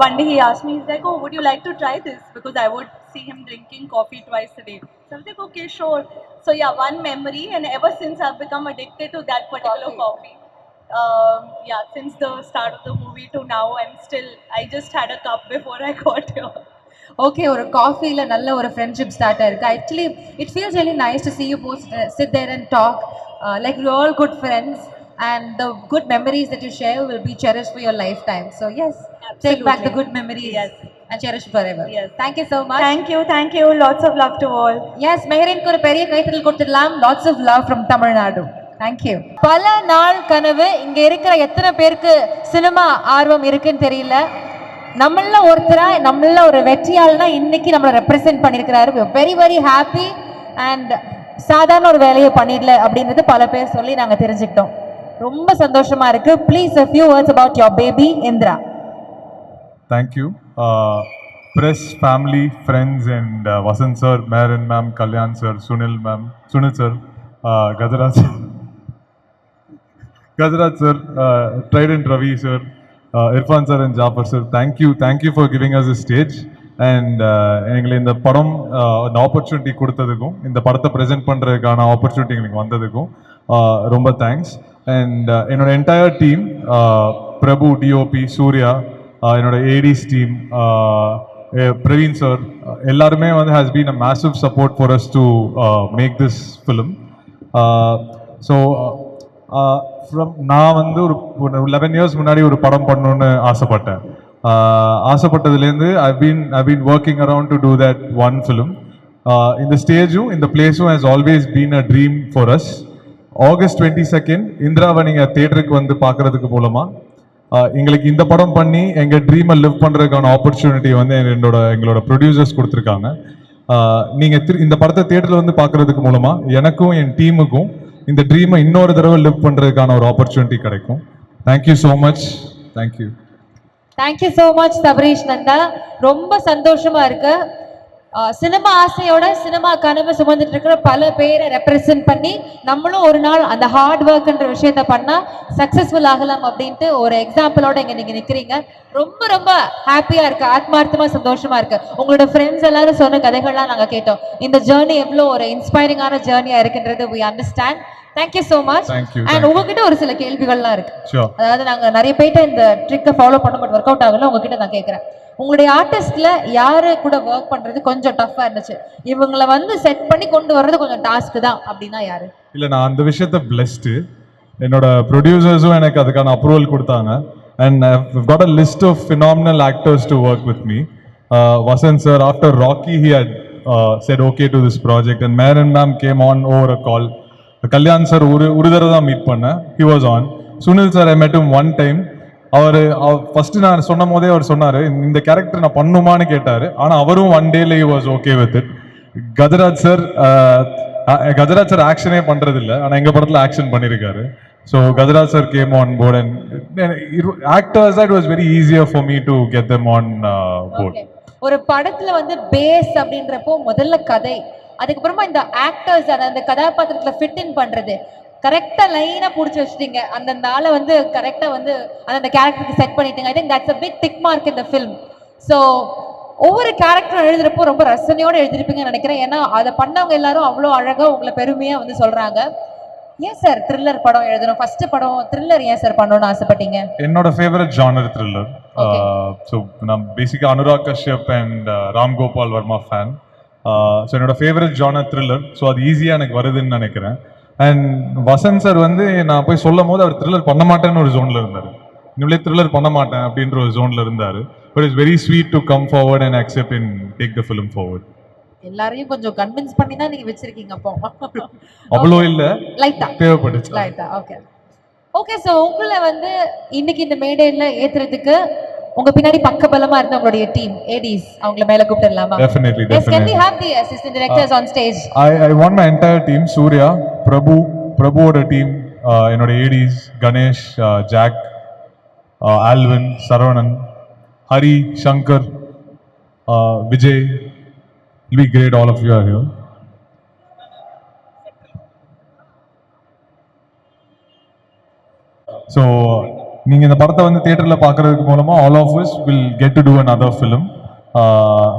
one day he asked me, he's like, oh, would you like to try this? Because I would see him drinking coffee twice a day. So I was like, okay, sure. So yeah, one memory, and ever since I've become addicted to that particular coffee. Since the start of the movie to now, I just had a cup before I got here. Okay, ஒரு காஃபியில் நல்ல ஒரு friendship start ஆயிருக்கு. Actually it feels really nice to see you both sit there and talk like you're all good friends, and the good memories that you share will be cherished for your lifetime. So yes, take back the good memories. Yes. And cherish forever. Yes. Thank you so much. Thank you. Lots of love to all. Yes, மெஹரினுக்கு ஒரு பெரிய கைத்தட்டல் கொடுத்துடலாம். Lots of love from Tamil Nadu. Thank you. பல நாள் கனவு. இங்க இருக்கிற எத்தனை பேருக்கு சினிமா ஆர்வம் இருக்குன்னு தெரியல. நம்மள ஒரு வெற்றியாளனா இன்னைக்கு நம்மளை ரெப்ரசென்ட் பண்ணியிருக்கிறாரு. Very very happy. அண்ட் சாதாரண ஒரு வேலையை பண்ணிடல அப்படின்றது பல பேர் சொல்லி நாங்க தெரிஞ்சுக்கிட்டோம். ரொம்ப சந்தோஷமா இருக்கு. Please a few words about your baby Indra. Thank you. Press, family, friends, and Vasant sir, Merin ma'am, Kalyan sir, Sunil sir, Gajaraj sir, Trident Ravi sir, Irfan sir and Jafar sir. Thank you for giving us a stage. And எங்களை இந்த படம் இந்த opportunity கொடுத்ததுக்கும் இந்த படத்தை present பண்ணுறதுக்கான opportunity எங்களுக்கு வந்ததுக்கும் ரொம்ப தேங்க்ஸ். அண்ட் என்னோட entire team, Prabhu, DOP, Surya, என்னோட ஏடிஸ் டீம், பிரவீன் சார், எல்லாருமே வந்து has been a massive support for us to make this film. So நான் வந்து ஒரு 11 years முன்னாடி ஒரு படம் பண்ணணுன்னு ஆசைப்பட்டேன். ஆசைப்பட்டதுலேருந்து I've been working around to do that one film. இந்த ஸ்டேஜும் இந்த பிளேஸும் has always been a dream for us. August 22nd இந்திராவை நீங்கள் தேட்டருக்கு வந்து பார்க்கறதுக்கு மூலமாக எங்களுக்கு இந்த படம் பண்ணி எங்கள் ட்ரீமை லிவ் பண்ணுறதுக்கான ஆப்பர்ச்சுனிட்டி வந்து எங்களோட ப்ரொடியூசர்ஸ் கொடுத்துருக்காங்க. நீங்கள் இந்த படத்தை தேட்டரில் வந்து பார்க்கறதுக்கு மூலமாக எனக்கும் என் டீமுக்கும் இந்த ட்ரீமை இன்னொரு தடவை லிவ் பண்ணுறதுக்கான ஒரு ஆப்பர்ச்சுனிட்டி கிடைக்கும். Thank you so much. Thank you. Thank you so much Sabarish Nanda. ரொம்ப சந்தோஷமா இருக்கு. சினிமா ஆசையோட சினிமா கனவு சுமந்துட்டு இருக்கிற பல பேரை ரெப்ரசென்ட் பண்ணி நம்மளும் ஒரு நாள் அந்த ஹார்ட் ஒர்க்ன்ற விஷயத்த பண்ணா சக்சஸ்ஃபுல் ஆகலாம் அப்படின்ட்டு ஒரு எக்ஸாம்பிளோட இங்க நீங்க நிக்கிறீங்க. ரொம்ப ரொம்ப ஹாப்பியா இருக்கு, ஆத்மார்த்தமா சந்தோஷமா இருக்கு. உங்களோட ஃப்ரெண்ட்ஸ் எல்லாரும் சொன்ன கதைகள்லாம் நாங்க கேட்டோம். இந்த ஜேர்னி எவ்வளோ ஒரு இன்ஸ்பைரிங்கான ஜேர்னியா இருக்குன்றது we understand. Thank you so much. And உங்ககிட்ட ஒரு சில கேள்விகள்லாம் இருக்கு. அதாவது நாங்க நிறைய பேட்ட இந்த ட்ரிக்கை ஃபாலோ பண்ண பட் ஒர்க் அவுட் ஆகல. உங்ககிட்ட நான் கேட்கறேன், உங்களுடைய ஆர்டிஸ்ட்ல யாரு கூட ஒர்க் பண்றது கொஞ்சம் டஃப்பா இருந்துச்சு, இவங்களை வந்து செட் பண்ணி கொண்டு வர்றது கொஞ்சம் டாஸ்க் தான் அப்படின்னா யாரு? இல்ல, நான் அந்த விஷயத்த பிளெஸ்டு. என்னோட ப்ரொடியூசர்ஸும் எனக்கு அதுக்கான அப்ரூவல் கொடுத்தாங்க. And I've got a list of phenomenal actors to work with me. Vasant sir, after Rocky, he had said okay to this project, and Mayor and Ma'am came on over a call. Kalyan sir ஒரு தடவை தான் meet பண்ணேன். He was on. Sunil sir, I met him one time. Our first நான் சொன்ன போதே அவர் சொன்னாரு இந்த character நான் பண்ணுமான்னு கேட்டாரு. ஆனா அவரும் ஒன் டேல he was okay with it. Gajaraj sir ஆக்ஷனே பண்றது இல்ல, ஆனா எங்க படத்துல ஆக்ஷன் பண்ணிருக்காரு. So Gajaraj sir came on board, and actors, that was very easier for me to get them on board. Okay. ஒரு படத்துல வந்து பேஸ் அப்படின்றப்போ முதல்ல கதை, அதுக்கப்புறமா இந்த ஆக்டர்ஸ் அந்த கதாபாத்திரத்துல ஃபிட் இன் பண்றது, கரெக்டா லைனா புடிச்சு வச்சிட்டீங்க. அந்த ஆளை வந்து கரெக்டா வந்து அந்த கேரக்டருக்கு செட் பண்ணிட்டீங்க. I think that's a big tick mark in the film. So ஒவ்வொரு கேரக்டரும் எழுதுறப்போ ரொம்ப ரசனையோட எழுதிருப்பீங்கன்னு நினைக்கிறேன். ஏன்னா அதை பண்ணவங்க எல்லாரும் அவ்வளோ அழகா உங்களை பெருமையா வந்து சொல்றாங்க. ஏன் சார் த்ரில்லர் படம் எழுதணும், ஃபர்ஸ்ட் படம் த்ரில்லர் ஏன் சார் பண்ணணும்னு ஆசைப்பட்டீங்க? என்னோட ஃபேவரட் ஜானர் த்ரில்லர். ஸோ நான் பேசிக்காக Anurag Kashyap and Ram Gopal Varma fan. So என்னோட ஃபேவரட் ஜானர் த்ரில்லர். ஸோ அது ஈஸியாக எனக்கு வருதுன்னு நினைக்கிறேன். அண்ட் வசந்த் சார் வந்து நான் போய் சொல்லும் போது அவர் த்ரில்லர் பண்ண மாட்டேன்னு ஒரு ஜோனில் இருந்தார். இன்னும் த்ரில்லர் பண்ண மாட்டேன் அப்படின்ற ஒரு ஜோனில் இருந்தார். But it's very sweet to come forward and accept and take the film forward. எல்லாரையும் கொஞ்சம் கன்வின்ஸ் பண்ணி தான் நீங்க வச்சிருக்கீங்க அப்போ. அவ்வளோ இல்ல, லைட்டா தேவைப்பட்டுச்சு. லைட்டா. Okay okay. சோ உங்களை வந்து இன்னைக்கு இந்த மேடையில ஏத்துறதுக்கு உங்க பின்னாடி பக்கபலமா இருந்த உங்களுடைய டீம் ஏடிஸ் அவங்கள மேல கூப்பிடலாமா? Definitely, Yes, can we definitely. have the assistant directors on stage? I want my entire team, Surya, பிரபுவோட டீம், என்னோட ADs Ganesh, Jack, Alvin, Saravanan, Hari, Shankar, Vijay. It'll be great, all of you are here. So நீங்க இந்த படத்தை வந்து தியேட்டர்ல பார்க்கிறதுக்கு மூலமா all of us will get to do another film.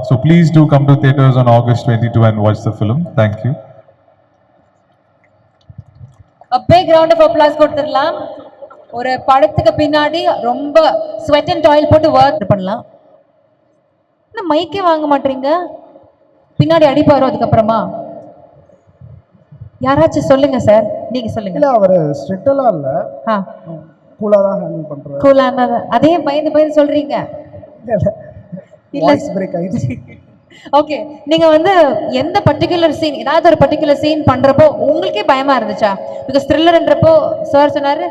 So please do come to theaters on August 22 and watch the film. Thank you. A big round of applause கொடுத்துடலாம். ஒரு படத்துக்கு பின்னாடி ரொம்ப ஸ்வெட் அண்ட் டாயில் போட்டு work பண்ணலாம். என்ன மைக்கே வாங்க மாட்டீங்க? பின்னாடி அடிப்பாரோ அதுக்கப்புறமா? யாராச்சும் சொல்லுங்க சார், நீங்க சொல்லுங்க. இல்ல அவர் ஸ்ட்ரிக்ட்டெல்லாம் இல்ல, கூலா தான் ஹேண்டில் பண்றாரு. கூலான அதே பயந்து சொல்றீங்க. இல்ல வாய்ஸ் பிரேக் ஆயிடுச்சு. ஓகே, நீங்க வந்து எந்த பர்టిక్యులர் சீன், ஏதாவது ஒரு பர்టిక్యులர் சீன் பண்றப்போ உங்களுக்கே பயமா இருந்துச்சா? பிகாஸ் த்ரில்லர்ன்றப்போ சார் சொன்னாரு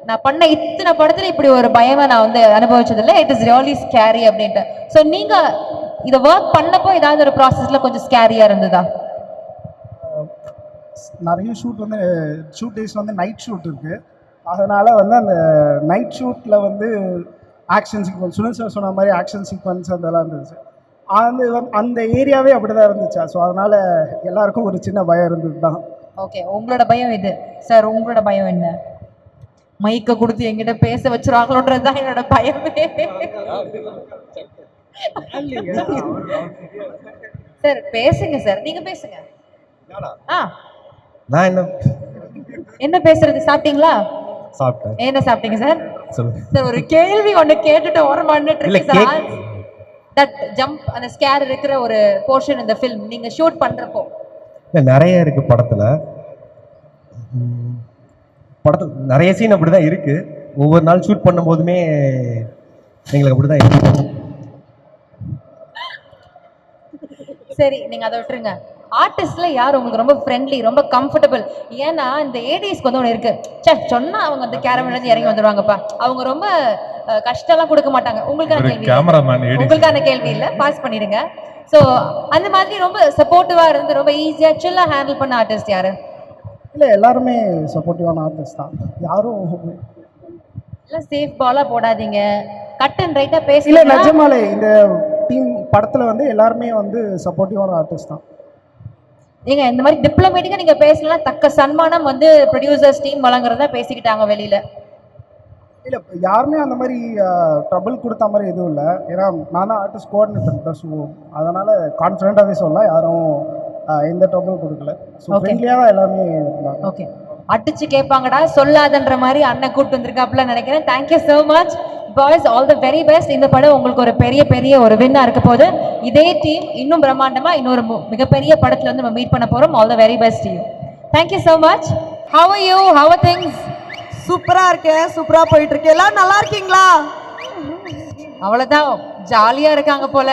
நான் பண்ண இத்தனை படத்துல இப்படி ஒரு பயமா நான் வந்து அனுபவிச்சதில்லை, இட் இஸ் ரியலி ஸ்கேரி அப்படின்ட்டு. ஸோ நீங்க இதை ஒர்க் பண்ணப்போ ஏதாவது ஒரு ப்ராசஸ்ல கொஞ்சம் ஸ்கேரியா இருந்ததா? நிறைய ஷூட் டேஸ் வந்து நைட் ஷூட் இருக்கு. அதனால வந்து அந்த நைட் ஷூட்ல வந்து ஆக்ஷன் சீக்வன்ஸ், சுனில் சார் சொன்ன மாதிரி ஆக்ஷன் சீக்வன்ஸ் அதெல்லாம் இருந்துச்சு. அந்த ஏரியாவே அப்படிதான் இருந்துச்சா. ஸோ அதனால எல்லாருக்கும் ஒரு சின்ன பயம் இருந்தது தான். ஓகே, உங்களோட பயம் இது. சார் உங்களோட பயம் என்ன? மைக்க கொடுத்து எங்கிட்ட பேச வச்சிருவாங்களோன்றதுதான் என்னோட பயமே. சார் பேசுங்க சார், நீங்க பேசுங்க. நான் என்ன பேசுறது? சாப்பிட்டீங்களா? சாப்பிட்டேன். என்ன சாப்பிட்டீங்க சார்? சொல்லுங்க சார் ஒரு கேள்வி ஒண்ணு கேட்டுட்டு ஓரமான்னு தட் ஜம்ப் அந்த ஸ்கேர் இருக்கிற ஒரு போர்ஷன் இந்த ஃபிலிம் நீங்க ஷூட் பண்றப்போ இல்லை நிறைய இருக்கு படத்துல. நிறைய சீன் அப்படிதான் இருக்கு. ஒவ்வொரு நாள் ஷூட் பண்ணும் போதுமே எங்களுக்கு அப்படிதான் இருக்கு. சரி, நீங்க அதை விட்டுருங்க. ஆர்டிஸ்ட்ல யார் உங்களுக்கு ரொம்ப ஃப்ரெண்ட்லி, ரொம்ப கம்ஃபர்டபுள்? ஏன்னா இந்த ஏடிஸ்க்கு வந்து ஒன்று இருக்கு, சொன்னா அவங்க அந்த கேரவன்ல இருந்து இறங்கி வந்துருவாங்கப்பா, அவங்க ரொம்ப கஷ்டம்லாம் கொடுக்க மாட்டாங்க. உங்களுக்கான கேள்வி இல்ல, பாஸ் பண்ணிடுங்க. ஸோ அந்த மாதிரி ரொம்ப சப்போர்ட்டிவா இருந்து ரொம்ப ஈஸியா சில்லா ஹேண்டில் பண்ண ஆர்டிஸ்ட் யாரு? இல்லை எல்லாருமே சப்போர்ட்டிவான ஆர்டிஸ்ட் தான். யாரும் எல்லாம் சேஃப் பாலா போடாதீங்க, கட் அண்ட் ரைட்டா பேச. இல்லை நிஜமாலே இந்த டீம் படத்தில் வந்து எல்லாருமே வந்து சப்போர்ட்டிவான ஆர்டிஸ்ட் தான். நீங்க இந்த மாதிரி டிப்ளமேட்டிக்கா நீங்க பேசலாம், தக்க சன்மானம் வந்து ப்ரொடியூசர்ஸ் டீம் வழங்குறதா பேசிக்கிட்டாங்க வெளியில. இல்லை யாருமே அந்த மாதிரி ட்ரபிள் கொடுத்த மாதிரி எதுவும் இல்லை. ஏன்னா நான் தான் ஆர்டிஸ்ட் கோஆர்டினேட்டர் தான். ஸோ அதனால் கான்ஃபிடென்ட்டாகவே சொல்லலாம், யாரும் எந்த ட்ரபிளும் கொடுக்கல. ஸோ ஃப்ரெண்ட்லியாக தான் எல்லாமே இருந்தாங்க. ஓகே, அடிச்சு கேட்பாங்கடா சொல்லாதன்ற மாதிரி அண்ணன் கூப்பிட்டு வந்திருக்காப்புல நினைக்கிறேன். Thank you so much boys, all the very best. இந்த படம் உங்களுக்கு ஒரு பெரிய ஒரு வின்னா இருக்க போது. இதே டீம் இன்னும் பிரம்மாண்டமா இன்னொரு மிகப்பெரிய படத்துல வந்து நம்ம மீட் பண்ண போறோம். All the very best you. Thank you so much. How are you? How are things? சூப்பரா இருக்கேன், சூப்பரா போயிட்டு இருக்கு. எல்லாரும் நல்லா இருக்கீங்களா? அவ்வளவுதான், ஜாலியா இருக்காங்க போல.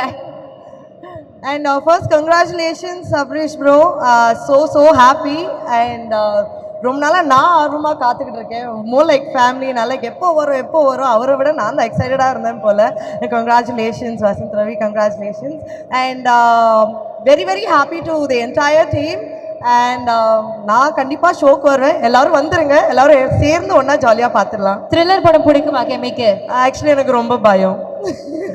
And first, congratulations, Sabrish bro. So happy. And ரொம்ப நாளாக நான் ஆர்வமாக காத்துக்கிட்டு இருக்கேன். More like family. நான் லைக் எப்போ வரும் அவரை விட நான் தான் எக்ஸைட்டடாக இருந்தேன் போல். Congratulations Vasanth Ravi, congratulations. And very very happy to the entire team. அண்ட் நான் கண்டிப்பாக ஷோக்கு வருவேன். எல்லாரும் வந்துருங்க, எல்லாரும் சேர்ந்து ஒன்றா ஜாலியாக பார்த்துடலாம். த்ரில்லர் படம் பிடிக்குமா கெமிக்கு? ஆக்சுவலி எனக்கு ரொம்ப பயம்.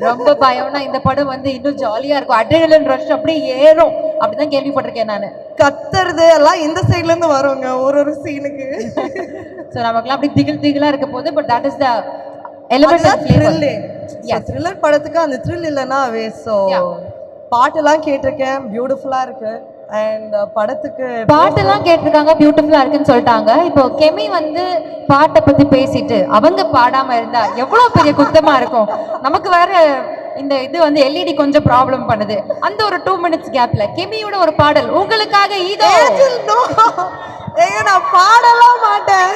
ரொம்ப பயம்னா இந்த படம் வந்து இன்னும் ஜாலியா இருக்கும். அட்ரினலின் ரஷ் அப்படியே ஏறும் அப்படிதான் கேள்விப்பட்டிருக்கேன் நான். கத்துறது எல்லாம் இந்த சைட்ல இருந்து வருங்க ஒரு சீனுக்கு. சோ நமக்குலாம் அப்படி திகிலா இருக்க போகுது. But that is the element of thrill. Thriller படத்துக்கு அந்த த்ரில் இல்லைன்னா வேஸ்ட். ஸோ பாட்டெல்லாம் கேட்டிருக்கேன், பியூட்டிஃபுல்லா இருக்கு. அண்ட் படத்துக்கு பாட்டெல்லாம் கேட்டிருக்காங்க, பியூட்டிஃபுல்லா இருக்குன்னு சொல்லிட்டாங்க. இப்போ கெமி வந்து பாட்டை பத்தி பேசிட்டு அவங்க பாடாம இருந்தா எவ்வளவு பெரிய குத்தமா இருக்கும். நமக்கு வேற இந்த இது வந்து எல்இடி கொஞ்சம் ப்ராப்ளம் பண்ணுது. அந்த ஒரு 2 minutes கேப்ல கெமியோட ஒரு பாடல் உங்களுக்காக. இதோ ஏங்க நான் பாடலாம் மாட்டேன்.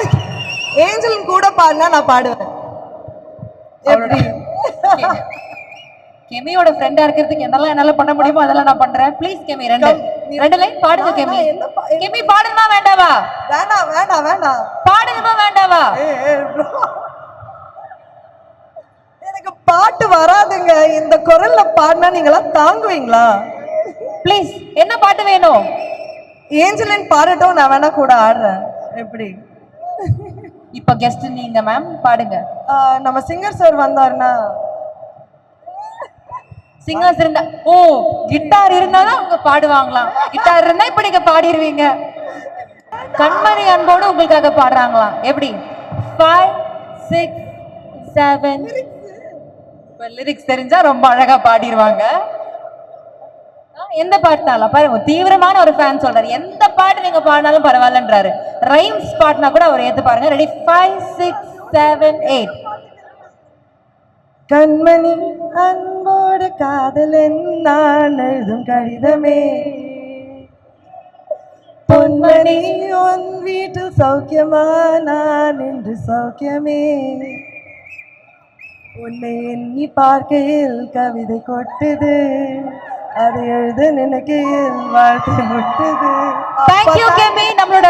ஏஞ்சல் கூட பாடினா நான் பாடுவேன். எப்படி கெமியோட ஃப்ரெண்டா இருக்கிறதுக்கு என்னெல்லாம் என்னால பண்ண முடியுமோ அதெல்லாம் நான் பண்றேன். ப்ளீஸ் கெமி ரெண்டு லைன் பாடுங்க. கெமி கெமி பாடணுமா வேண்டாவா? வேண்டாம் பாடணுமா வேண்டாவா? எனக்கு பாட்டு வராதுங்க. இந்த குரல்ல பாடினா நீங்களாம் தாங்குவீங்களா? ப்ளீஸ் என்ன பாட்டு வேணும்? ஏஞ்சலின் பாடட்டும், நான் வேணா கூட ஆடுறேன். எப்படி? இப்ப கெஸ்ட் நீங்க மேம், பாடுங்க. நம்ம சிங்கர் சார் வந்தாருன்னா சிங்கர்ஸ் இருந்தா கிட்டார் இருந்தாதான் அவங்க பாடுவாங்களாம். கிட்டார் இருந்தா இப்ப நீங்க பாடிடுவீங்க. கண்மணி அன்போடு உங்களுக்காக பாடுறாங்களாம். எப்படி? 5 6 7 லிரிக்ஸ் தெரிஞ்சா ரொம்ப அழகா பாடிடுவாங்க. எந்த பாட்டுனால பாருங்க, தீவிரமான ஒரு ஃபேன் சொல்றாரு எந்த பாட்டு நீங்க பாடினாலும் பரவாயில்லன்றாரு. ரைம்ஸ் பாட்டுனா கூட அவர் ஏத்து பாருங்க. ரெடி? 5 6 7 8. கண்மணி அன்போடு காதலன் நான் எழுதும் கடிதமே, பொன்மணி உன் வீட்டில் சௌக்கியமா, நான் என்று சௌக்கியமே, உன்னை எண்ணி பார்க்கையில் கவிதை கொட்டுது, அது எழுத நினைக்கையில் வாழ்க்கை முட்டுது. தேங்க்யூ கெமி. நம்மளோட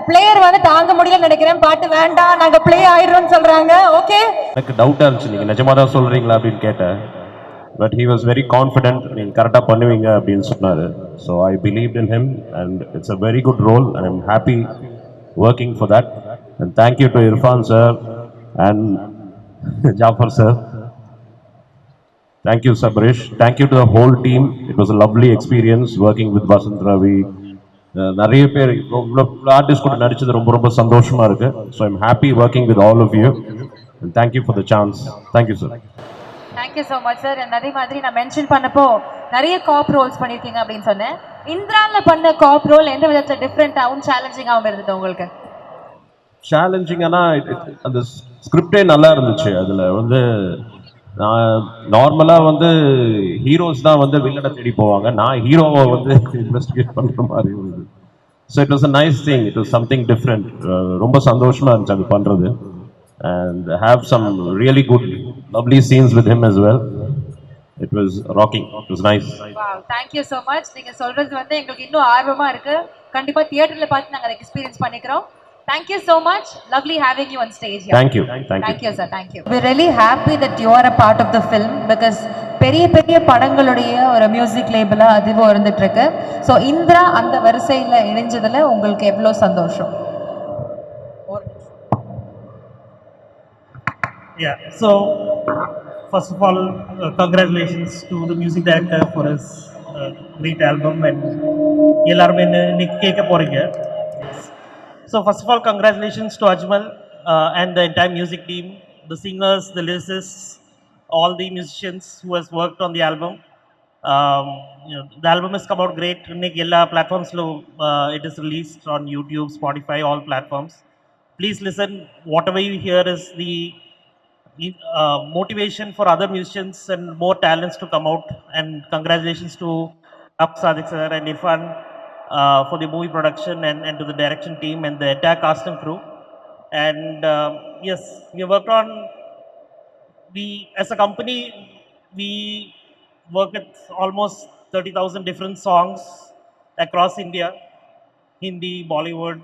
பிளேயர் வந்து தாங்க முடியலன்னு நினைக்கிறேன். பாட்டு வேண்டாம், நாங்க பிளே ஆயிடுறோம்னு சொல்றாங்க. ஓகே, எனக்கு டவுட்டா இருந்துச்சு நீங்க நிஜமா தான் சொல்றீங்களா அப்படின்னு கேட்டேன். But he was very confident, நீங்க கரெக்டா பண்ணுவீங்க அப்படின்னு சொன்னாரு. So I believed in him and it's a very good role and I'm happy working for that. And thank you to Irfan sir and Jafar sir. Thank you, Sabrish. Thank you to the whole team. It was a lovely experience working with Vasant Ravi. நிறைய பேர் artist கூட நடிச்சது ரொம்ப ரொம்ப சந்தோஷமா இருக்கு. So I'm happy working with all of you and thank you for the chance. Thank you sir. Thank you so much sir. அதே மாதிரி நான் மென்ஷன் பண்ணப்போ நிறைய காப் ரோல்ஸ் பண்ணியிருக்கீங்க அப்படின்னு சொன்னேன். இந்திரால பண்ண காப் ரோல் எந்த விதத்தில் டிஃப்ரெண்ட்டாகவும் சேலஞ்சிங்காகவும் இருந்தது உங்களுக்கு? சேலஞ்சிங்கானா அந்த ஸ்கிரிப்டே நல்லா இருந்துச்சு. அதில் வந்து நான் நார்மலாக வந்து ஹீரோஸ் தான் வந்து வில்லனை தேடி போவாங்க, நான் ஹீரோவை வந்து இன்வெஸ்டிகேட் பண்ணுற மாதிரி இருந்தது. So it was a nice thing, it was something different. ரொம்ப சந்தோஷமாக இருந்துச்சு அது பண்ணுறது. And have some really good lovely scenes with him as well. It was rocking, it was nice. Wow, thank you so much. நீங்கள் சொல்கிறது வந்து எங்களுக்கு இன்னும் ஆர்வமாக இருக்குது. கண்டிப்பாக தியேட்டரில் பார்த்து நாங்கள் எக்ஸ்பீரியன்ஸ் பண்ணிக்கிறோம். Thank you so much. Lovely having you on stage here. Thank you. Thank you sir. Thank you. We're really happy that you are a part of the film because பெரிய பெரிய படங்களுடைய ஒரு மியூசிக் லேபிளா அதுவும் இருந்துட்டு இருக்கு. So Indira அந்த வரிசையில் இணைஞ்சதுல உங்களுக்கு எவ்வளோ சந்தோஷம்? Yeah. So first of all, congratulations to the music director for his great album and எல்லாரும் இன்னைக்கு கேட்க போறீங்க. So first of all, congratulations to Ajmal and the entire music team, the singers, the lyricists, all the musicians who has worked on the album. The album has come out great. Innikku ella platforms lo it is released on YouTube, Spotify, all platforms. Please listen. Whatever you hear is the motivation for other musicians and more talents to come out. And congratulations to Sadiq sir and Irfan for the movie production and to the direction team and the entire cast and crew. And yes, we worked on, as a company, we work with almost 30,000 different songs across India, Hindi, Bollywood,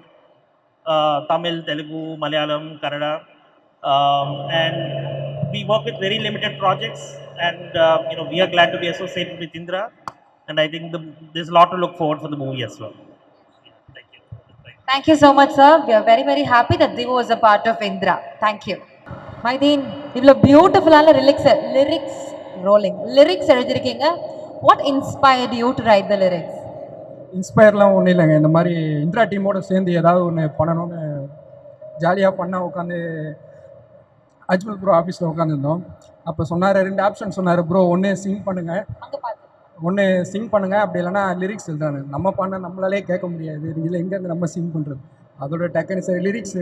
Tamil, Telugu, Malayalam, Kannada, and we work with very limited projects, and we are glad to be associated with Indra, and I think there's a lot to look forward for the movie as well. Thank you. Thank you so much, sir. We are very, very happy that Divo was a part of Indra. Thank you. Mydeen இவ்வளோ பியூட்டிஃபுல்லான lyrics எழுதியிருக்கீங்க. What inspired you to write the lyrics? இன்ஸ்பயர்லாம் ஒன்றும் இல்லைங்க. இந்த மாதிரி இந்திரா டீமோடு சேர்ந்து ஏதாவது ஒன்று பண்ணணும்னு ஜாலியாக பண்ணால் உட்காந்து அஜ்மல் ப்ரோ ஆஃபீஸில் உட்காந்துருந்தோம். அப்போ சொன்னார், 2 ஆப்ஷன் சொன்னார். ப்ரோ ஒன்று சிங் பண்ணுங்கள், அப்படி இல்லைன்னா லிரிக்ஸ் எழுதுறாங்க. நம்ம பண்ண நம்மளாலே கேட்க முடியாது, இதில் எங்கேருந்து நம்ம சிங் பண்ணுறது. அதோட டக்குன்னு சரி லிரிக்ஸ்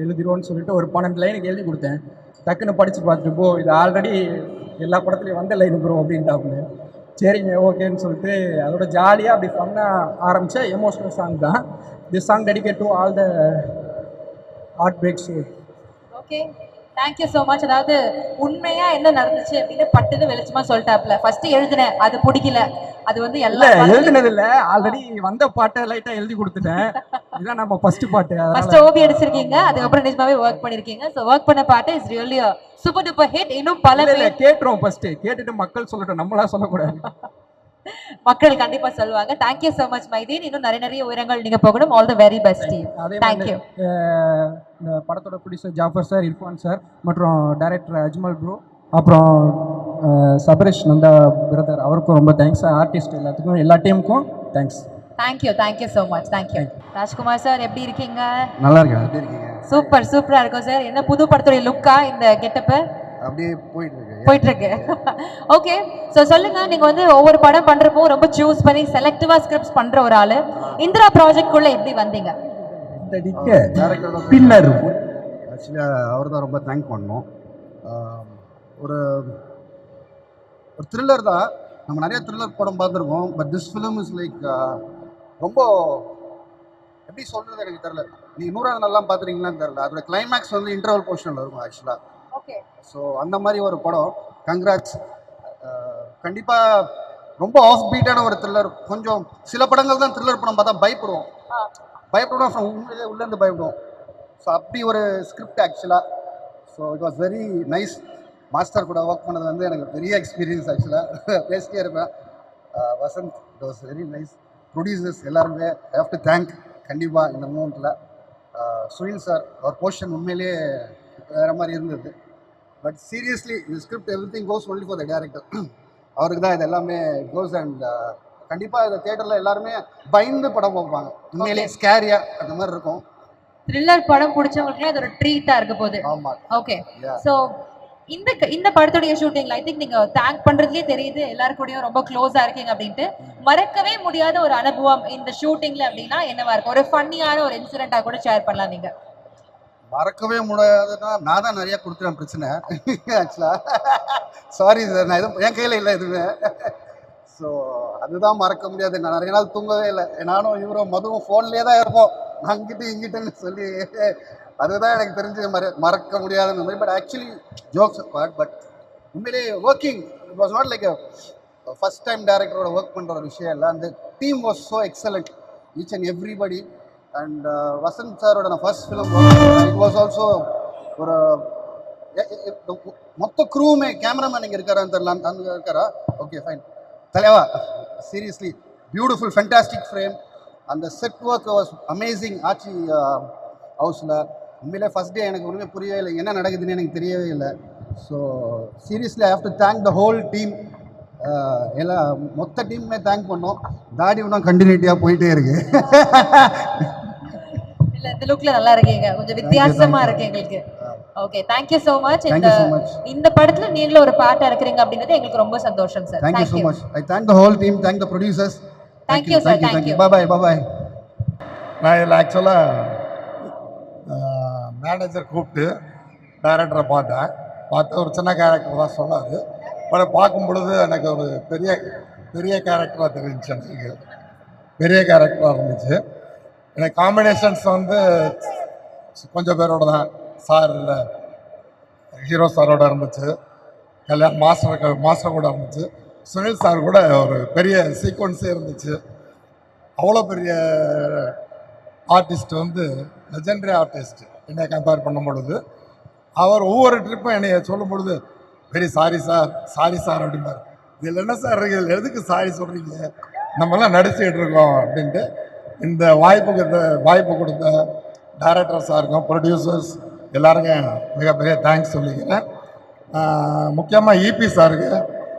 எழுதிடுவோன்னு சொல்லிட்டு ஒரு 12 லைனுக்கு எழுதி கொடுத்தேன். டக்குன்னு படித்து பார்த்துட்டு, ப்ரோ இது ஆல்ரெடி எல்லா படத்துலையும் வந்த லைன் ப்ரோ அப்படின்ட்டாப்புல. சரிங்க ஓகேன்னு சொல்லிட்டு அதோட ஜாலியாக அப்படி பண்ண ஆரம்பித்த எமோஷ்னல் சாங் தான். This song dedicate to all the heart breaks. Okay, thank you so much. அதாவது உண்மையா என்ன நடந்துச்சு அப்படின்னு பட்டுன்னு வெளிச்சமா சொல்லிட்டாப்ல. ஃபர்ஸ்ட் எழுதினேன், அது பிடிக்கல, அது வந்து எல்லாம் எழுதினது இல்லை, ஆல்ரெடி வந்த பாட்டை லைட்டாக எழுதி கொடுத்துட்டேன். இதுதான் நம்ம ஃபர்ஸ்ட் பாட்டு. ஃபர்ஸ்ட் ஓபி அடிச்சிருக்கீங்க, அதுக்கப்புறம் நிஜமாவே ஒர்க் பண்ணிருக்கீங்க. ஸோ ஒர்க் பண்ண பாட்டு is really super duper hit. இன்னும் பல பேர் கேட்டுறோம், ஃபர்ஸ்ட் கேட்டுட்டு மக்கள் சொல்லட்டும், நம்மளா சொல்லக்கூடாது. மக்கள் கண்டிப்பா சொல்லுவாங்க. Thank you so much Maideen. இன்னும் நிறைய உயரங்கள் நீங்க போகணும். All the very best team. Thank you. இந்த படத்தோட producer Jafar sir, Irfan sir மற்றும் டைரக்டர் அஜ்மல் ப்ரோ, அப்புறம் சபரேஷ் நந்தா பிரதர், அவருக்கும் ரொம்ப தேங்க்ஸ். ஆர்டிஸ்ட் எல்லாத்துக்கும், எல்லா டீமுக்கும் thanks. Thank you so much. Thank you. Rajkumar sir எப்படி இருக்கீங்க? நல்லா இருக்கேன். எப்படி இருக்கீங்க? சூப்பரா இருக்கும் சார். என்ன புது படத்துடைய லுக்கா இந்த கெட்டப்பு? அப்படியே போயிட்டு இருக்கு. ஓகே, ஸோ சொல்லுங்க, நீங்க வந்து ஒவ்வொரு படம் பண்றப்போ ரொம்ப சூஸ் பண்ணி செலக்டிவா ஸ்கிரிப்ட்ஸ் பண்ற ஒரு ஆளு. இந்திரா ப்ராஜெக்ட் குள்ள எப்படி வந்தீங்க? பின்னர் ஆக்சுவலி அவர் தான் ரொம்ப தேங்க் பண்ணோம். ஒரு த்ரில்லர் தான். நம்ம நிறைய த்ரில்லர் படம் பார்த்துருக்கோம். But this film is like ரொம்ப எப்படி சொல்கிறது எனக்கு தெரில. நீங்கள் 100வது நாள்லாம் பார்த்துருக்கீங்களான்னு தெரில. அதோட கிளைமேக்ஸ் வந்து இன்டர்வல் போர்ஷனில் இருக்கும் ஆக்சுவலாக. ஓகே, ஸோ அந்த மாதிரி ஒரு படம். கங்க்ராட்ஸ். கண்டிப்பாக ரொம்ப ஆஃப் பீட்டான ஒரு த்ரில்லர். கொஞ்சம் சில படங்கள் தான் த்ரில்லர் படம் பார்த்தா பயப்படுவோம் ஃப்ரம் உள்ளேருந்து பயப்படுவோம். ஸோ அப்படி ஒரு ஸ்கிரிப்ட் ஆக்சுவலாக. So it was very nice. Master கூட ஒர்க் பண்ணது வந்து எனக்கு பெரிய எக்ஸ்பீரியன்ஸ் ஆக்சுவலாக. பேசிட்டே இருப்பேன். Vasanth, it was very nice. Producers எல்லாருமே ஹேவ் டு தேங்க் கண்டிப்பாக இந்த மூமெண்ட்டில். சுனில் சார், அவர் போர்ஷன் உண்மையிலேயே வேறு மாதிரி இருந்தது. பட் சீரியஸ்லி இந்த script every thing cos only for the director. அவருக்கு தான் இது எல்லாமே கோஸ். அண்ட் கண்டிப்பாக இந்த தியேட்டரில் எல்லாருமே பயந்து படம் பார்ப்பாங்க. உண்மையிலேயே ஸ்கேரியாக அந்த மாதிரி இருக்கும். த்ரில்லர் படம் பிடிச்சவங்களுக்குலாம் இது ஒரு ட்ரீட்டாக இருக்க போகுது. ஆமாம். ஓகே, ஸோ இந்த படத்துடைய ஷூட்டிங்ல ஐ திங்க் நீங்க தேங்க் பண்றதுலயே தெரியுது எல்லாரும் கூடயும் ரொம்ப க்ளோஸா இருக்கீங்க அப்படின்ட்டு. மறக்கவே முடியாத ஒரு அனுபவம் இந்த ஷூட்டிங்ல அப்படின்னா என்னவா இருக்கும்? ஒரு ஃபன்னியான ஒரு இன்சிடென்ட்டா கூட ஷேர் பண்ணலாம் நீங்க. மறக்கவே முடியாதுன்னா நான் தான் நிறைய கொடுத்துறேன் பிரச்சனை ஆக்சுவலாக. சாரி சார், நான் எதுவும் என் கையில் இல்லை எதுவுமே. ஸோ அதுதான் மறக்க முடியாது. நான் நிறைய நாள் தூங்கவே இல்லை. நானும் இவரும் மதுவும் ஃபோன்லேயே தான் இருப்போம், அங்கிட்டு இங்கிட்டுன்னு சொல்லி. அதுதான் எனக்கு தெரிஞ்ச மறக்க முடியாதுன்னு மாதிரி. But actually jokes apart, but உண்மையிலேயே working it was not like first time டேரக்டரோட ஒர்க் பண்ணுற ஒரு விஷயம் இல்லை. அந்த team was so excellent, each and everybody. And Vasanth சாரோட நான் first film it was also ஒரு மொத்த க்ரூவுமே. கேமராமேன் இங்கே இருக்காரான்னு தெரியல, அங்கே இருக்காரா? Okay fine. தலைவா, சீரியஸ்லி பியூட்டிஃபுல் ஃபென்டாஸ்டிக் ஃப்ரேம். அந்த செட் ஒர்க் வாஸ் அமேசிங். ஆட்சி ஹவுஸில் உண்மையிலே ஃபஸ்ட் டே எனக்கு ஒன்றுமே புரியவே இல்லை, என்ன நடக்குதுன்னு எனக்கு தெரியவே இல்லை. So seriously I have to thank the whole team. எல்லா மொத்த டீமுமே தேங்க் பண்ணோம். தாடி இன்னும் கண்டினியூட்டியாக போயிட்டே இருக்கு. இல்ல, இந்த லுக்ல நல்லா இருக்கீங்க, கொஞ்சம் வித்தியாசமா இருக்கு எங்களுக்கு. Okay, thank you so much. இந்த படத்துல நீங்களும் ஒரு பார்ட்டா இருக்கீங்க அப்படிங்கிறது எங்களுக்கு ரொம்ப சந்தோஷம் sir. Thank you so much. I thank the whole team, thank the producers. Thank you sir. Thank you. Bye. நான் இதில் ஆக்சுவலாக மேனேஜர் கூப்பிட்டு டைரக்டரை பார்த்து ஒரு சின்ன கேரக்டர் தான் சொன்னார். பட் பார்க்கும் பொழுது எனக்கு ஒரு பெரிய கேரக்டராக தெரிஞ்சிச்சு. எனக்கு பெரிய கேரக்டராக இருந்துச்சு. எனக்கு காம்பினேஷன்ஸ் வந்து கொஞ்சம் பேரோட தான். சார் ஹீரோ சாரோட இருந்துச்சு, கல்யாண் மாஸ்டர் கூட இருந்துச்சு, சுனில் சார் கூட ஒரு பெரிய சீக்வன்ஸே இருந்துச்சு. அவ்வளோ பெரிய ஆர்டிஸ்ட் வந்து லெஜெண்டரி ஆர்டிஸ்ட் என்னை கம்பேர் பண்ணும் பொழுது அவர் ஒவ்வொரு ட்ரிப்பும் என்னை சொல்லும் பொழுது வெரி சாரி சார் அப்படிம்பார். இதில் என்ன சார் இருக்கு, இதில் எதுக்கு சாரி சொல்கிறீங்க, நம்மலாம் நடிச்சுக்கிட்டு இருக்கோம் அப்படின்ட்டு. இந்த வாய்ப்பு கொடுத்த டைரக்டர் சாருக்கும் ப்ரொடியூசர்ஸ் எல்லாருக்கும் மிகப்பெரிய தேங்க்ஸ் சொல்லிக்கிறேன். முக்கியமாக இபி சாருக்கு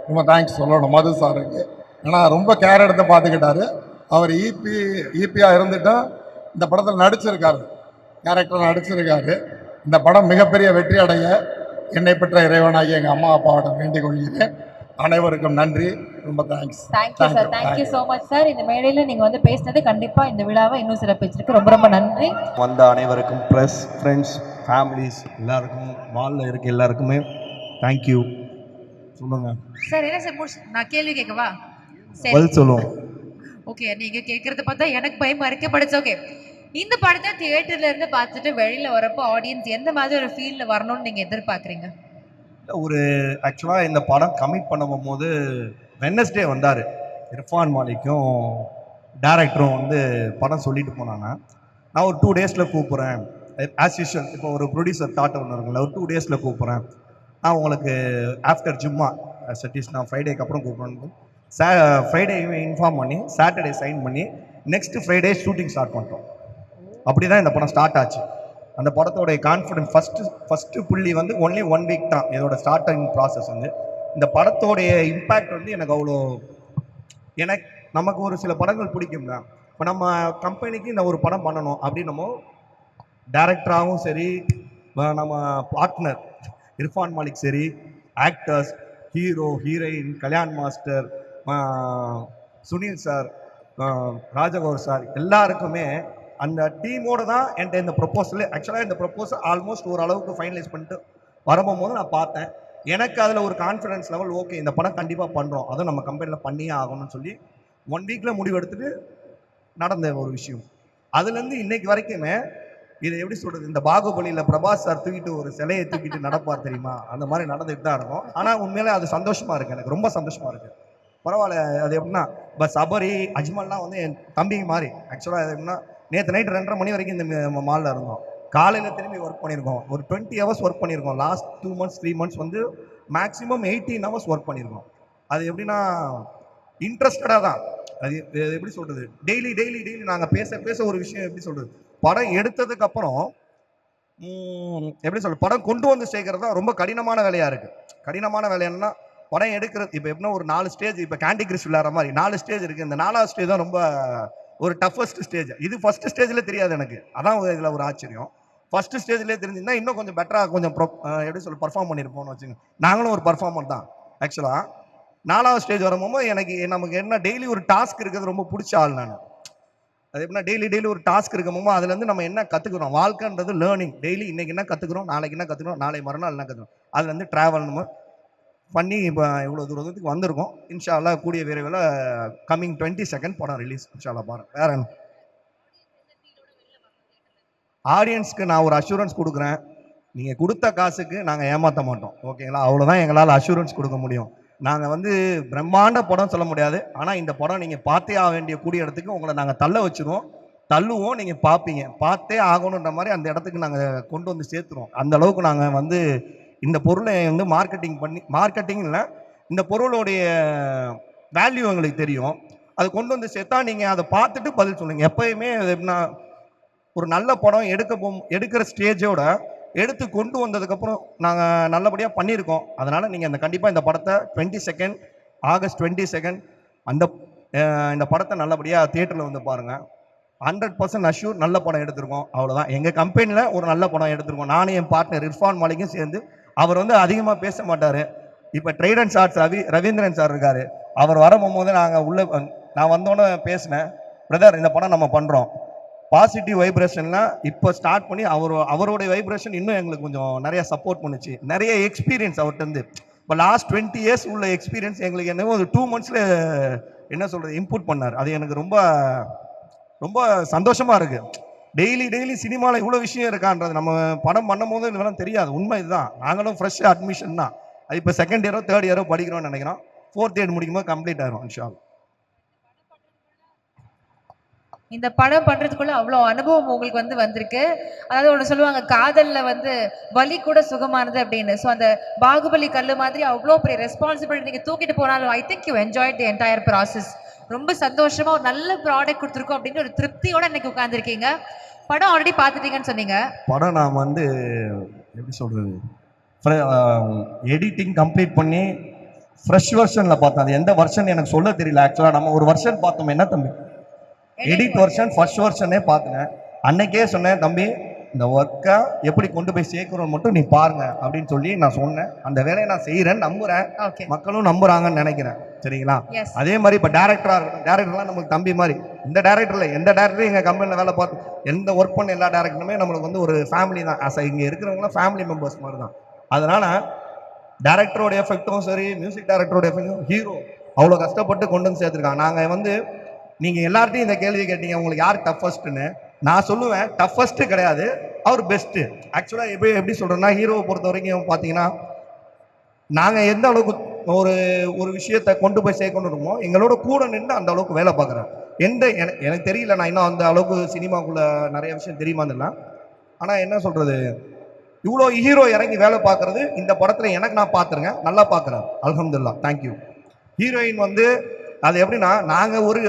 ரொம்ப தேங்க்ஸ் சொல்லணும், மது சாருக்கு. ஏன்னா ரொம்ப கேர் எடுத்து பார்த்துக்கிட்டாரு. அவர் இபியாக இருந்துட்டும் இந்த படத்தில் நடிச்சிருக்காரு, கேரக்டர் நடிச்சிருக்காரு. இந்த படம் மிகப்பெரிய வெற்றி அடைய என்னை பெற்ற இறைவனாகி எங்கள் அம்மா அப்பாவோட வேண்டிக் கொள்கிறேன். அனைவருக்கும் நன்றி, ரொம்ப thanks. Thank you sir, thank you so much sir. இந்த மேடையில் நீங்கள் வந்து பேசினது கண்டிப்பாக இந்த விழாவை இன்னும் சிறப்பிச்சிருக்கு. ரொம்ப ரொம்ப நன்றி. வந்த அனைவருக்கும் ப்ரெஸ், ஃப்ரெண்ட்ஸ், ஃபேமிலிஸ் எல்லாருக்கும், மாலில் இருக்க எல்லாருக்குமே தேங்க்யூ சொல்லுங்கள் சார். என்ன சார் முடிச்சு நான் கேள்வி கேட்கவா? பதில் சொல்லுவோம். ஓகே, நீங்க கேட்கறத பார்த்தா எனக்கு பயமா இருக்கு. பட் ஓகே, இந்த படத்தை தியேட்டர்ல இருந்து பார்த்துட்டு வெளியில வரப்போ ஆடியன்ஸ் எந்த மாதிரி ஒரு ஃபீல்ல வரணும்னு நீங்க எதிர்பார்க்குறீங்க? ஒரு ஆக்சுவலாக இந்த படம் கமிட் பண்ணும் போது வெட்னஸ்டே வந்தார். இர்ஃபான் மாலிக்கும் டேரக்டரும் வந்து படம் சொல்லிட்டு போனாங்க. நான் ஒரு 2 டேஸில் கூப்பிட்றேன், ஆஸ் யூஷுவல். இப்போ ஒரு ப்ரொடியூசர் தாட் ஒன்று இருக்குல்ல, ஒரு 2 டேஸில் கூப்பிட்றேன், நான் உங்களுக்கு ஆஃப்டர் ஜும்மா சட்டீஸ் நான் ஃப்ரைடேக்கு அப்புறம் கூப்பிட்றேன். ஃப்ரைடே இன்ஃபார்ம் பண்ணி சாட்டர்டே சைன் பண்ணி நெக்ஸ்ட் ஃப்ரைடே ஷூட்டிங் ஸ்டார்ட் பண்ணிட்டோம். அப்படி தான் இந்த படம் ஸ்டார்ட் ஆச்சு. அந்த படத்தோடைய கான்ஃபிடன்ஸ் ஃபஸ்ட்டு புள்ளி வந்து ஒன்லி 1 வீக் தான் இதோட ஸ்டார்டிங் ப்ராசஸ் வந்து. இந்த படத்தோடைய இம்பேக்ட் வந்து எனக்கு அவ்வளோ, நமக்கு ஒரு சில படங்கள் பிடிக்கும் தான். இப்போ நம்ம கம்பெனிக்கு இந்த ஒரு படம் பண்ணணும் அப்படின்னு நம்ம டைரக்டராகவும் சரி, நம்ம பார்ட்னர் இர்ஃபான் மாலிக் சரி, actors, hero, heroine, Kalyan master, Sunil sir, Rajagor sir, எல்லாருக்குமே அந்த டீமோடு தான் என்கிட்ட இந்த ப்ரொப்போசல். ஆக்சுவலாக இந்த ப்ரொப்போசல் ஆல்மோஸ்ட் ஓரளவுக்கு ஃபைனலைஸ் பண்ணிட்டு வரும்போது நான் பார்த்தேன். எனக்கு அதில் ஒரு கான்ஃபிடன்ஸ் லெவல், ஓகே இந்த படம் கண்டிப்பாக பண்ணுறோம், அதுவும் நம்ம கம்பெனியில் பண்ணியே ஆகணும்னு சொல்லி 1 வீக்கில் முடிவு எடுத்துட்டு நடந்த ஒரு விஷயம். அதுலேருந்து இன்னைக்கு வரைக்குமே இதை எப்படி சொல்கிறது, இந்த பாகுபலியில் பிரபாஸ் சார் தூக்கிட்டு ஒரு சிலையை தூக்கிட்டு நடப்பார் தெரியுமா, அந்த மாதிரி நடந்துகிட்டு தான் இருக்கும். ஆனால் உண்மையிலே அது சந்தோஷமாக இருக்குது, எனக்கு ரொம்ப சந்தோஷமாக இருக்குது. பரவாயில்ல. அது எப்படின்னா இப்போ சபரி, அஜ்மல்லாம் வந்து என் தம்பிங்க மாதிரி. ஆக்சுவலாக அது எப்படின்னா நேற்று நைட் 2:30 மணி வரைக்கும் இந்த மாலில் இருந்தோம். காலையில் திரும்பி ஒர்க் பண்ணியிருக்கோம். ஒரு 20 ஹவர்ஸ் ஒர்க் பண்ணியிருக்கோம். லாஸ்ட் 2 months 3 months வந்து மேக்ஸிமம் 18 ஹவர்ஸ் ஒர்க் பண்ணியிருக்கோம். அது எப்படின்னா இன்ட்ரெஸ்டடாக தான். அது எப்படி சொல்கிறது, டெய்லி நாங்கள் பேச ஒரு விஷயம் எப்படி சொல்கிறது, படம் எடுத்ததுக்கப்புறம் எப்படி சொல்கிறது, படம் கொண்டு வந்து சேர்க்கறது தான் ரொம்ப கடினமான வேலையாக இருக்குது. கடினமான வேலைன்னா படம் எடுக்கிறது. இப்போ எப்படின்னா ஒரு 4 ஸ்டேஜ், இப்போ கேண்டி கிரஷ் விளையாடுற மாதிரி 4 ஸ்டேஜ் இருக்குது. இந்த 4வது ஸ்டேஜ் தான் ரொம்ப ஒரு டஃபஸ்ட் ஸ்டேஜ். இது ஃபஸ்ட்டு ஸ்டேஜில் தெரியாது எனக்கு, அதான் இதில் ஒரு ஆச்சரியம். ஃபஸ்ட்டு ஸ்டேஜ்லேயே தெரிஞ்சிருந்தால் இன்னும் கொஞ்சம் பெட்டராக கொஞ்சம் எப்படி சொல்ல பர்ஃபார்ம் பண்ணியிருப்போம்னு வச்சுங்க. நாங்களும் ஒரு பர்ஃபார்மர் தான். ஆக்சுவலாக 4வது ஸ்டேஜ் வரும்போது நமக்கு என்ன டெய்லி ஒரு டாஸ்க் இருக்கிறது ரொம்ப பிடிச்ச ஆள் நான். அது எப்படின்னா டெய்லி ஒரு டாஸ்க் இருக்கும்போது அதுலேருந்து நம்ம என்ன கற்றுக்குறோம், வாழ்க்கைன்றது லேர்னிங். டெய்லி இன்றைக்கி என்ன கற்றுக்குறோம், நாளைக்கு என்ன கற்றுக்குறோம், நாளை மறுநாள் என்ன கற்றுக்குறோம், அதுலேருந்து ட்ராவல் நம்ம பண்ணி இப்போ இவ்வளோ தூரத்துக்கு வந்திருக்கோம். இன்ஷா அல்லாஹ் கூடிய விரைவில் கம்மிங் 22nd படம் ரிலீஸ் இன்ஷா அல்லாஹ். பாருங்க வேற என்ன ஆடியன்ஸ்க்கு நான் ஒரு அஷூரன்ஸ் கொடுக்குறேன், நீங்கள் கொடுத்த காசுக்கு நாங்கள் ஏமாற்ற மாட்டோம், ஓகேங்களா? அவ்வளோதான் எங்களால் அஷூரன்ஸ் கொடுக்க முடியும். நாங்கள் வந்து பிரம்மாண்ட படம் சொல்ல முடியாது, ஆனால் இந்த படம் நீங்கள் பார்த்தே ஆக வேண்டிய கூடிய இடத்துக்கு உங்களை நாங்கள் தள்ளுவோம், நீங்கள் பார்ப்பீங்க, பார்த்தே ஆகணுன்ற மாதிரி அந்த இடத்துக்கு நாங்கள் கொண்டு வந்து சேர்த்துருவோம். அந்த அளவுக்கு நாங்கள் வந்து இந்த பொருளை வந்து மார்க்கெட்டிங் இல்லை, இந்த பொருளுடைய வேல்யூ எங்களுக்கு தெரியும். அது கொண்டு வந்து சேர்த்தா நீங்கள் அதை பார்த்துட்டு பதில் சொல்லுங்கள். எப்போயுமே எப்படின்னா ஒரு நல்ல படம் எடுக்கிற ஸ்டேஜோட எடுத்து கொண்டு வந்ததுக்கப்புறம் நாங்கள் நல்லபடியாக பண்ணியிருக்கோம். அதனால் நீங்கள் கண்டிப்பாக இந்த படத்தை ஆகஸ்ட் 22 இந்த படத்தை நல்லபடியாக தியேட்டரில் வந்து பாருங்கள். 100% அஷ்யூர் நல்ல படம் எடுத்திருக்கோம். அவ்வளோதான். எங்கள் கம்பெனியில் ஒரு நல்ல படம் எடுத்திருக்கோம். நானும் என் பார்ட்னர் இர்ஃபான் மாலிக்கும் சேர்ந்து. அவர் வந்து அதிகமாக பேச மாட்டார். இப்போ ட்ரைடன்ட் ஆர்ட்ஸ் ரவீந்திரன் சார் இருக்கார். அவர் வரும்போது நான் வந்தோன்னே பேசினேன், பிரதர் இந்த படம் நம்ம பண்ணுறோம், பாசிட்டிவ் வைப்ரேஷன்லாம் இப்போ ஸ்டார்ட் பண்ணி அவருடைய வைப்ரேஷன் இன்னும் எங்களுக்கு கொஞ்சம் நிறைய சப்போர்ட் பண்ணுச்சு. நிறைய எக்ஸ்பீரியன்ஸ் அவர்கிட்ட. இப்போ லாஸ்ட் 20 years உள்ள எக்ஸ்பீரியன்ஸ் எங்களுக்கு என்ன ஒரு 2 monthsல என்ன சொல்கிறது இன்புட் பண்ணார். அது எனக்கு ரொம்ப ரொம்ப சந்தோஷமாக இருக்குது. டெய்லி சினிமாவில் இவ்வளோ விஷயம் இருக்கான்றது நம்ம படம் பண்ணும் போது இதெல்லாம் தெரியாது. உண்மை இதுதான். நாங்களும் ஃப்ரெஷ் அட்மிஷன் தான். அது இப்போ 2nd year 3rd year படிக்கிறோம்னு நினைக்கிறோம். 4th இயர் முடிக்கும்போது கம்ப்ளீட் ஆயிரும் இன்ஷா அல்லாஹ். இந்த படம் பண்றதுக்குள்ள அவ்வளோ அனுபவம் உங்களுக்கு வந்து வந்திருக்கு. அதாவது ஒன்று சொல்லுவாங்க, காதல்ல வந்து வலி கூட சுகமானது அப்படின்னு. ஸோ அந்த பாகுபலி கல்லு மாதிரி அவ்வளோ பெரிய ரெஸ்பான்சிபிலிட்டி நீங்க தூக்கிட்டு போனாலும் I think you enjoyed the entire process. ரொம்ப சந்தோஷமா ஒரு நல்ல ப்ராடக்ட் கொடுத்துருக்கோம் அப்படின்னு ஒரு திருப்தியோட இன்னைக்கு உட்காந்துருக்கீங்க. படம் ஆல்ரெடி பார்த்துட்டீங்கன்னு சொன்னீங்க. படம் நான் வந்து எப்படி சொல்கிறது, எடிட்டிங் கம்ப்ளீட் பண்ணி ஃப்ரெஷ் வெர்ஷனில் பார்த்தேன். அது எந்த வெர்ஷன் எனக்கு சொல்ல தெரியல. ஆக்சுவலாக நம்ம ஒரு வெர்ஷன் பார்த்தோம், என்ன தம்பி, எடிட் வெர்ஷன் ஃபர்ஸ்ட் வெர்ஷனே பார்த்துனேன். அன்னைக்கே சொன்னேன், தம்பி இந்த ஒர்க்கை எப்படி கொண்டு போய் சேர்க்குறோன்னு மட்டும் நீ பாருங்க அப்படின்னு சொல்லி நான் சொன்னேன். அந்த வேலையை நான் செய்கிறேன், நம்புகிறேன், மக்களும் நம்புறாங்கன்னு நினைக்கிறேன். சரிங்களா? அதே மாதிரி இப்போ டேரக்டராக இருக்கட்டும், டேரக்டர்லாம் நமக்கு தம்பி மாதிரி. இந்த டேரக்டரில் எந்த டேரக்டரும் எங்கள் கம்பெனியில் வேலை பார்த்து எந்த ஒர்க் பண்ண எல்லா டேரக்டருமே நம்மளுக்கு வந்து ஒரு ஃபேமிலி தான். இங்கே இருக்கிறவங்களாம் ஃபேமிலி மெம்பர்ஸ் மாதிரி தான். அதனால் டேரக்டரோட எஃபெக்டும் சரி, மியூசிக் டேரக்டரோட எஃபெக்டும், ஹீரோ அவ்வளோ கஷ்டப்பட்டு கொண்டு வந்து சேர்த்துருக்காங்க. நாங்கள் வந்து நீங்கள் எல்லார்ட்டையும் இந்த கேள்வி கேட்டீங்க, உங்களுக்கு யார் டஃபஸ்ட்டுன்னு. நான் சொல்லுவேன், டஃபஸ்ட்டு கிடையாது, அவர் பெஸ்ட்டு. ஆக்சுவலாக எப்படி சொல்கிறேன்னா, ஹீரோவை பொறுத்த வரைக்கும் பார்த்தீங்கன்னா, நாங்கள் எந்த அளவுக்கு ஒரு விஷயத்தை கொண்டு போய் சேர்க்கணுமோ எங்களோட கூட நின்று அந்த அளவுக்கு வேலை பார்க்குறேன். எனக்கு தெரியல, நான் இன்னும் அந்த அளவுக்கு சினிமாக்குள்ளே நிறைய விஷயம் தெரியுமான்னு. ஆனால் என்ன சொல்கிறது, இவ்வளோ ஹீரோ இறங்கி வேலை பார்க்குறது இந்த படத்தில் எனக்கு நான் பார்த்துருங்க, நல்லா பார்க்குறேன். அல்ஹம்துலில்லாஹ், தேங்க்யூ. ஹீரோயின் வந்து அது எப்படின்னா, நாங்கள் ஒரு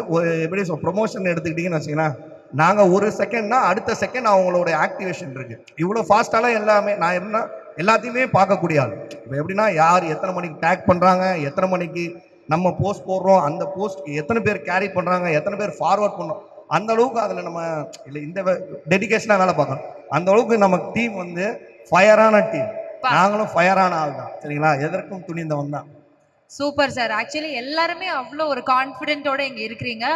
எப்படி ப்ரொமோஷன் எடுத்துக்கிட்டிங்கன்னு வச்சிங்கன்னா, நாங்கள் ஒரு செகண்ட்னா அடுத்த செகண்ட் அவங்களோட ஆக்டிவேஷன் இருக்குது. இவ்வளோ ஃபாஸ்ட்டாலாம் எல்லாமே நான் எப்படின்னா எல்லாத்தையுமே பார்க்கக்கூடிய ஆள். இப்போ எப்படின்னா, யார் எத்தனை மணிக்கு டேக் பண்ணுறாங்க, எத்தனை மணிக்கு நம்ம போஸ்ட் போடுறோம், அந்த போஸ்ட் எத்தனை பேர் கேரி பண்ணுறாங்க, எத்தனை பேர் ஃபார்வர்ட் பண்ணோம், அந்த அளவுக்கு அதில் நம்ம இல்லை இந்த டெடிகேஷனாக வேலை பார்க்கணும். அந்த அளவுக்கு நம்ம டீம் வந்து ஃபயரான டீம். நாங்களும் ஃபயரான ஆள் தான். சரிங்களா? எதற்கும் துணிந்தவன் தான். Super sir. ஆக்சுவலி எல்லாருமே அவ்வளோ ஒரு கான்ஃபிடென்ட்டோட இங்க இருக்கிறீங்க.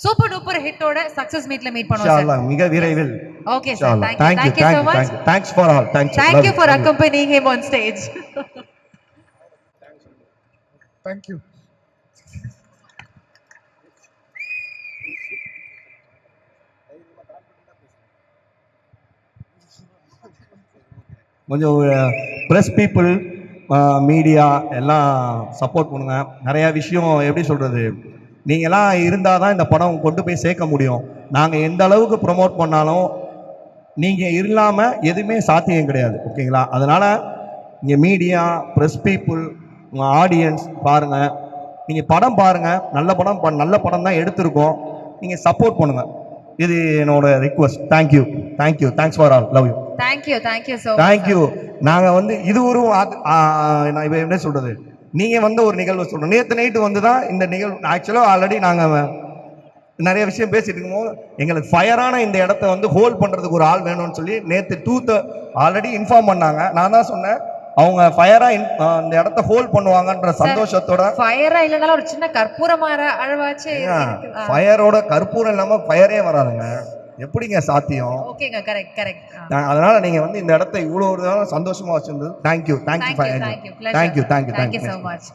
சூப்பர் டூப்பர் ஹிட்டோட சக்சஸ் மீட்ல மீட் பண்ணுவோம் சார். மிக விரைவில். Okay sir. Thank you so much. Thanks for all. Thank you for accompanying him on stage. Thank you. கொஞ்சம் ப்ரெஸ் பீப்புள், மீடியா எல்லாம் சப்போர்ட் பண்ணுங்க. நிறையா விஷயம் எப்படி சொல்கிறது, நீங்கள்லாம் இருந்தால் தான் இந்த படம் கொண்டு போய் சேர்க்க முடியும். நாங்கள் எந்த அளவுக்கு ப்ரொமோட் பண்ணாலும் நீங்கள் இல்லாமல் எதுவுமே சாத்தியம் கிடையாது. ஓகேங்களா? அதனால் இங்கே மீடியா, ப்ரெஸ் பீப்புள், உங்கள் ஆடியன்ஸ் பாருங்கள், நீங்கள் படம் பாருங்கள். நல்ல படம் தான் எடுத்திருக்கோம். நீங்கள் சப்போர்ட் பண்ணுங்கள். இது என்னோட request. Thank you. Thanks for all. Love you. Thank you so much. Thank you. நாங்கள் வந்து இது ஒரு நான் இப்போ என்ன சொல்கிறது, நீங்கள் வந்து ஒரு நிகழ்வு சொல்கிறோம். நேற்று நைட்டு வந்து தான் இந்த நிகழ்வு. ஆக்சுவலாக ஆல்ரெடி நாங்கள் நிறைய விஷயம் பேசிட்டு இருக்கும்போது எங்களுக்கு ஃபயரான இந்த இடத்த வந்து ஹோல்ட் பண்ணுறதுக்கு ஒரு ஆள் வேணும்னு சொல்லி நேற்று ஆல்ரெடி இன்ஃபார்ம் பண்ணாங்க. நான் தான் சொன்னேன், அவங்க ஃபயரா இந்த இடத்த ஹோல்ட் பண்ணுவாங்கன்ற சந்தோஷத்தோட. ஃபயரா இல்லைனாலும் ஒரு சின்ன கற்பூரமாற அழவாச்சு. ஃபயரோட கற்பூரம் இல்லாமல் ஃபயரே வராதுங்க. எப்படிங்க சாத்தியம்? ஓகேங்க, கரெக்ட். அதனால நீங்க வந்து இந்த இடத்த இவ்வளவு சந்தோஷமா வச்சிருந்தது. Thank you so much.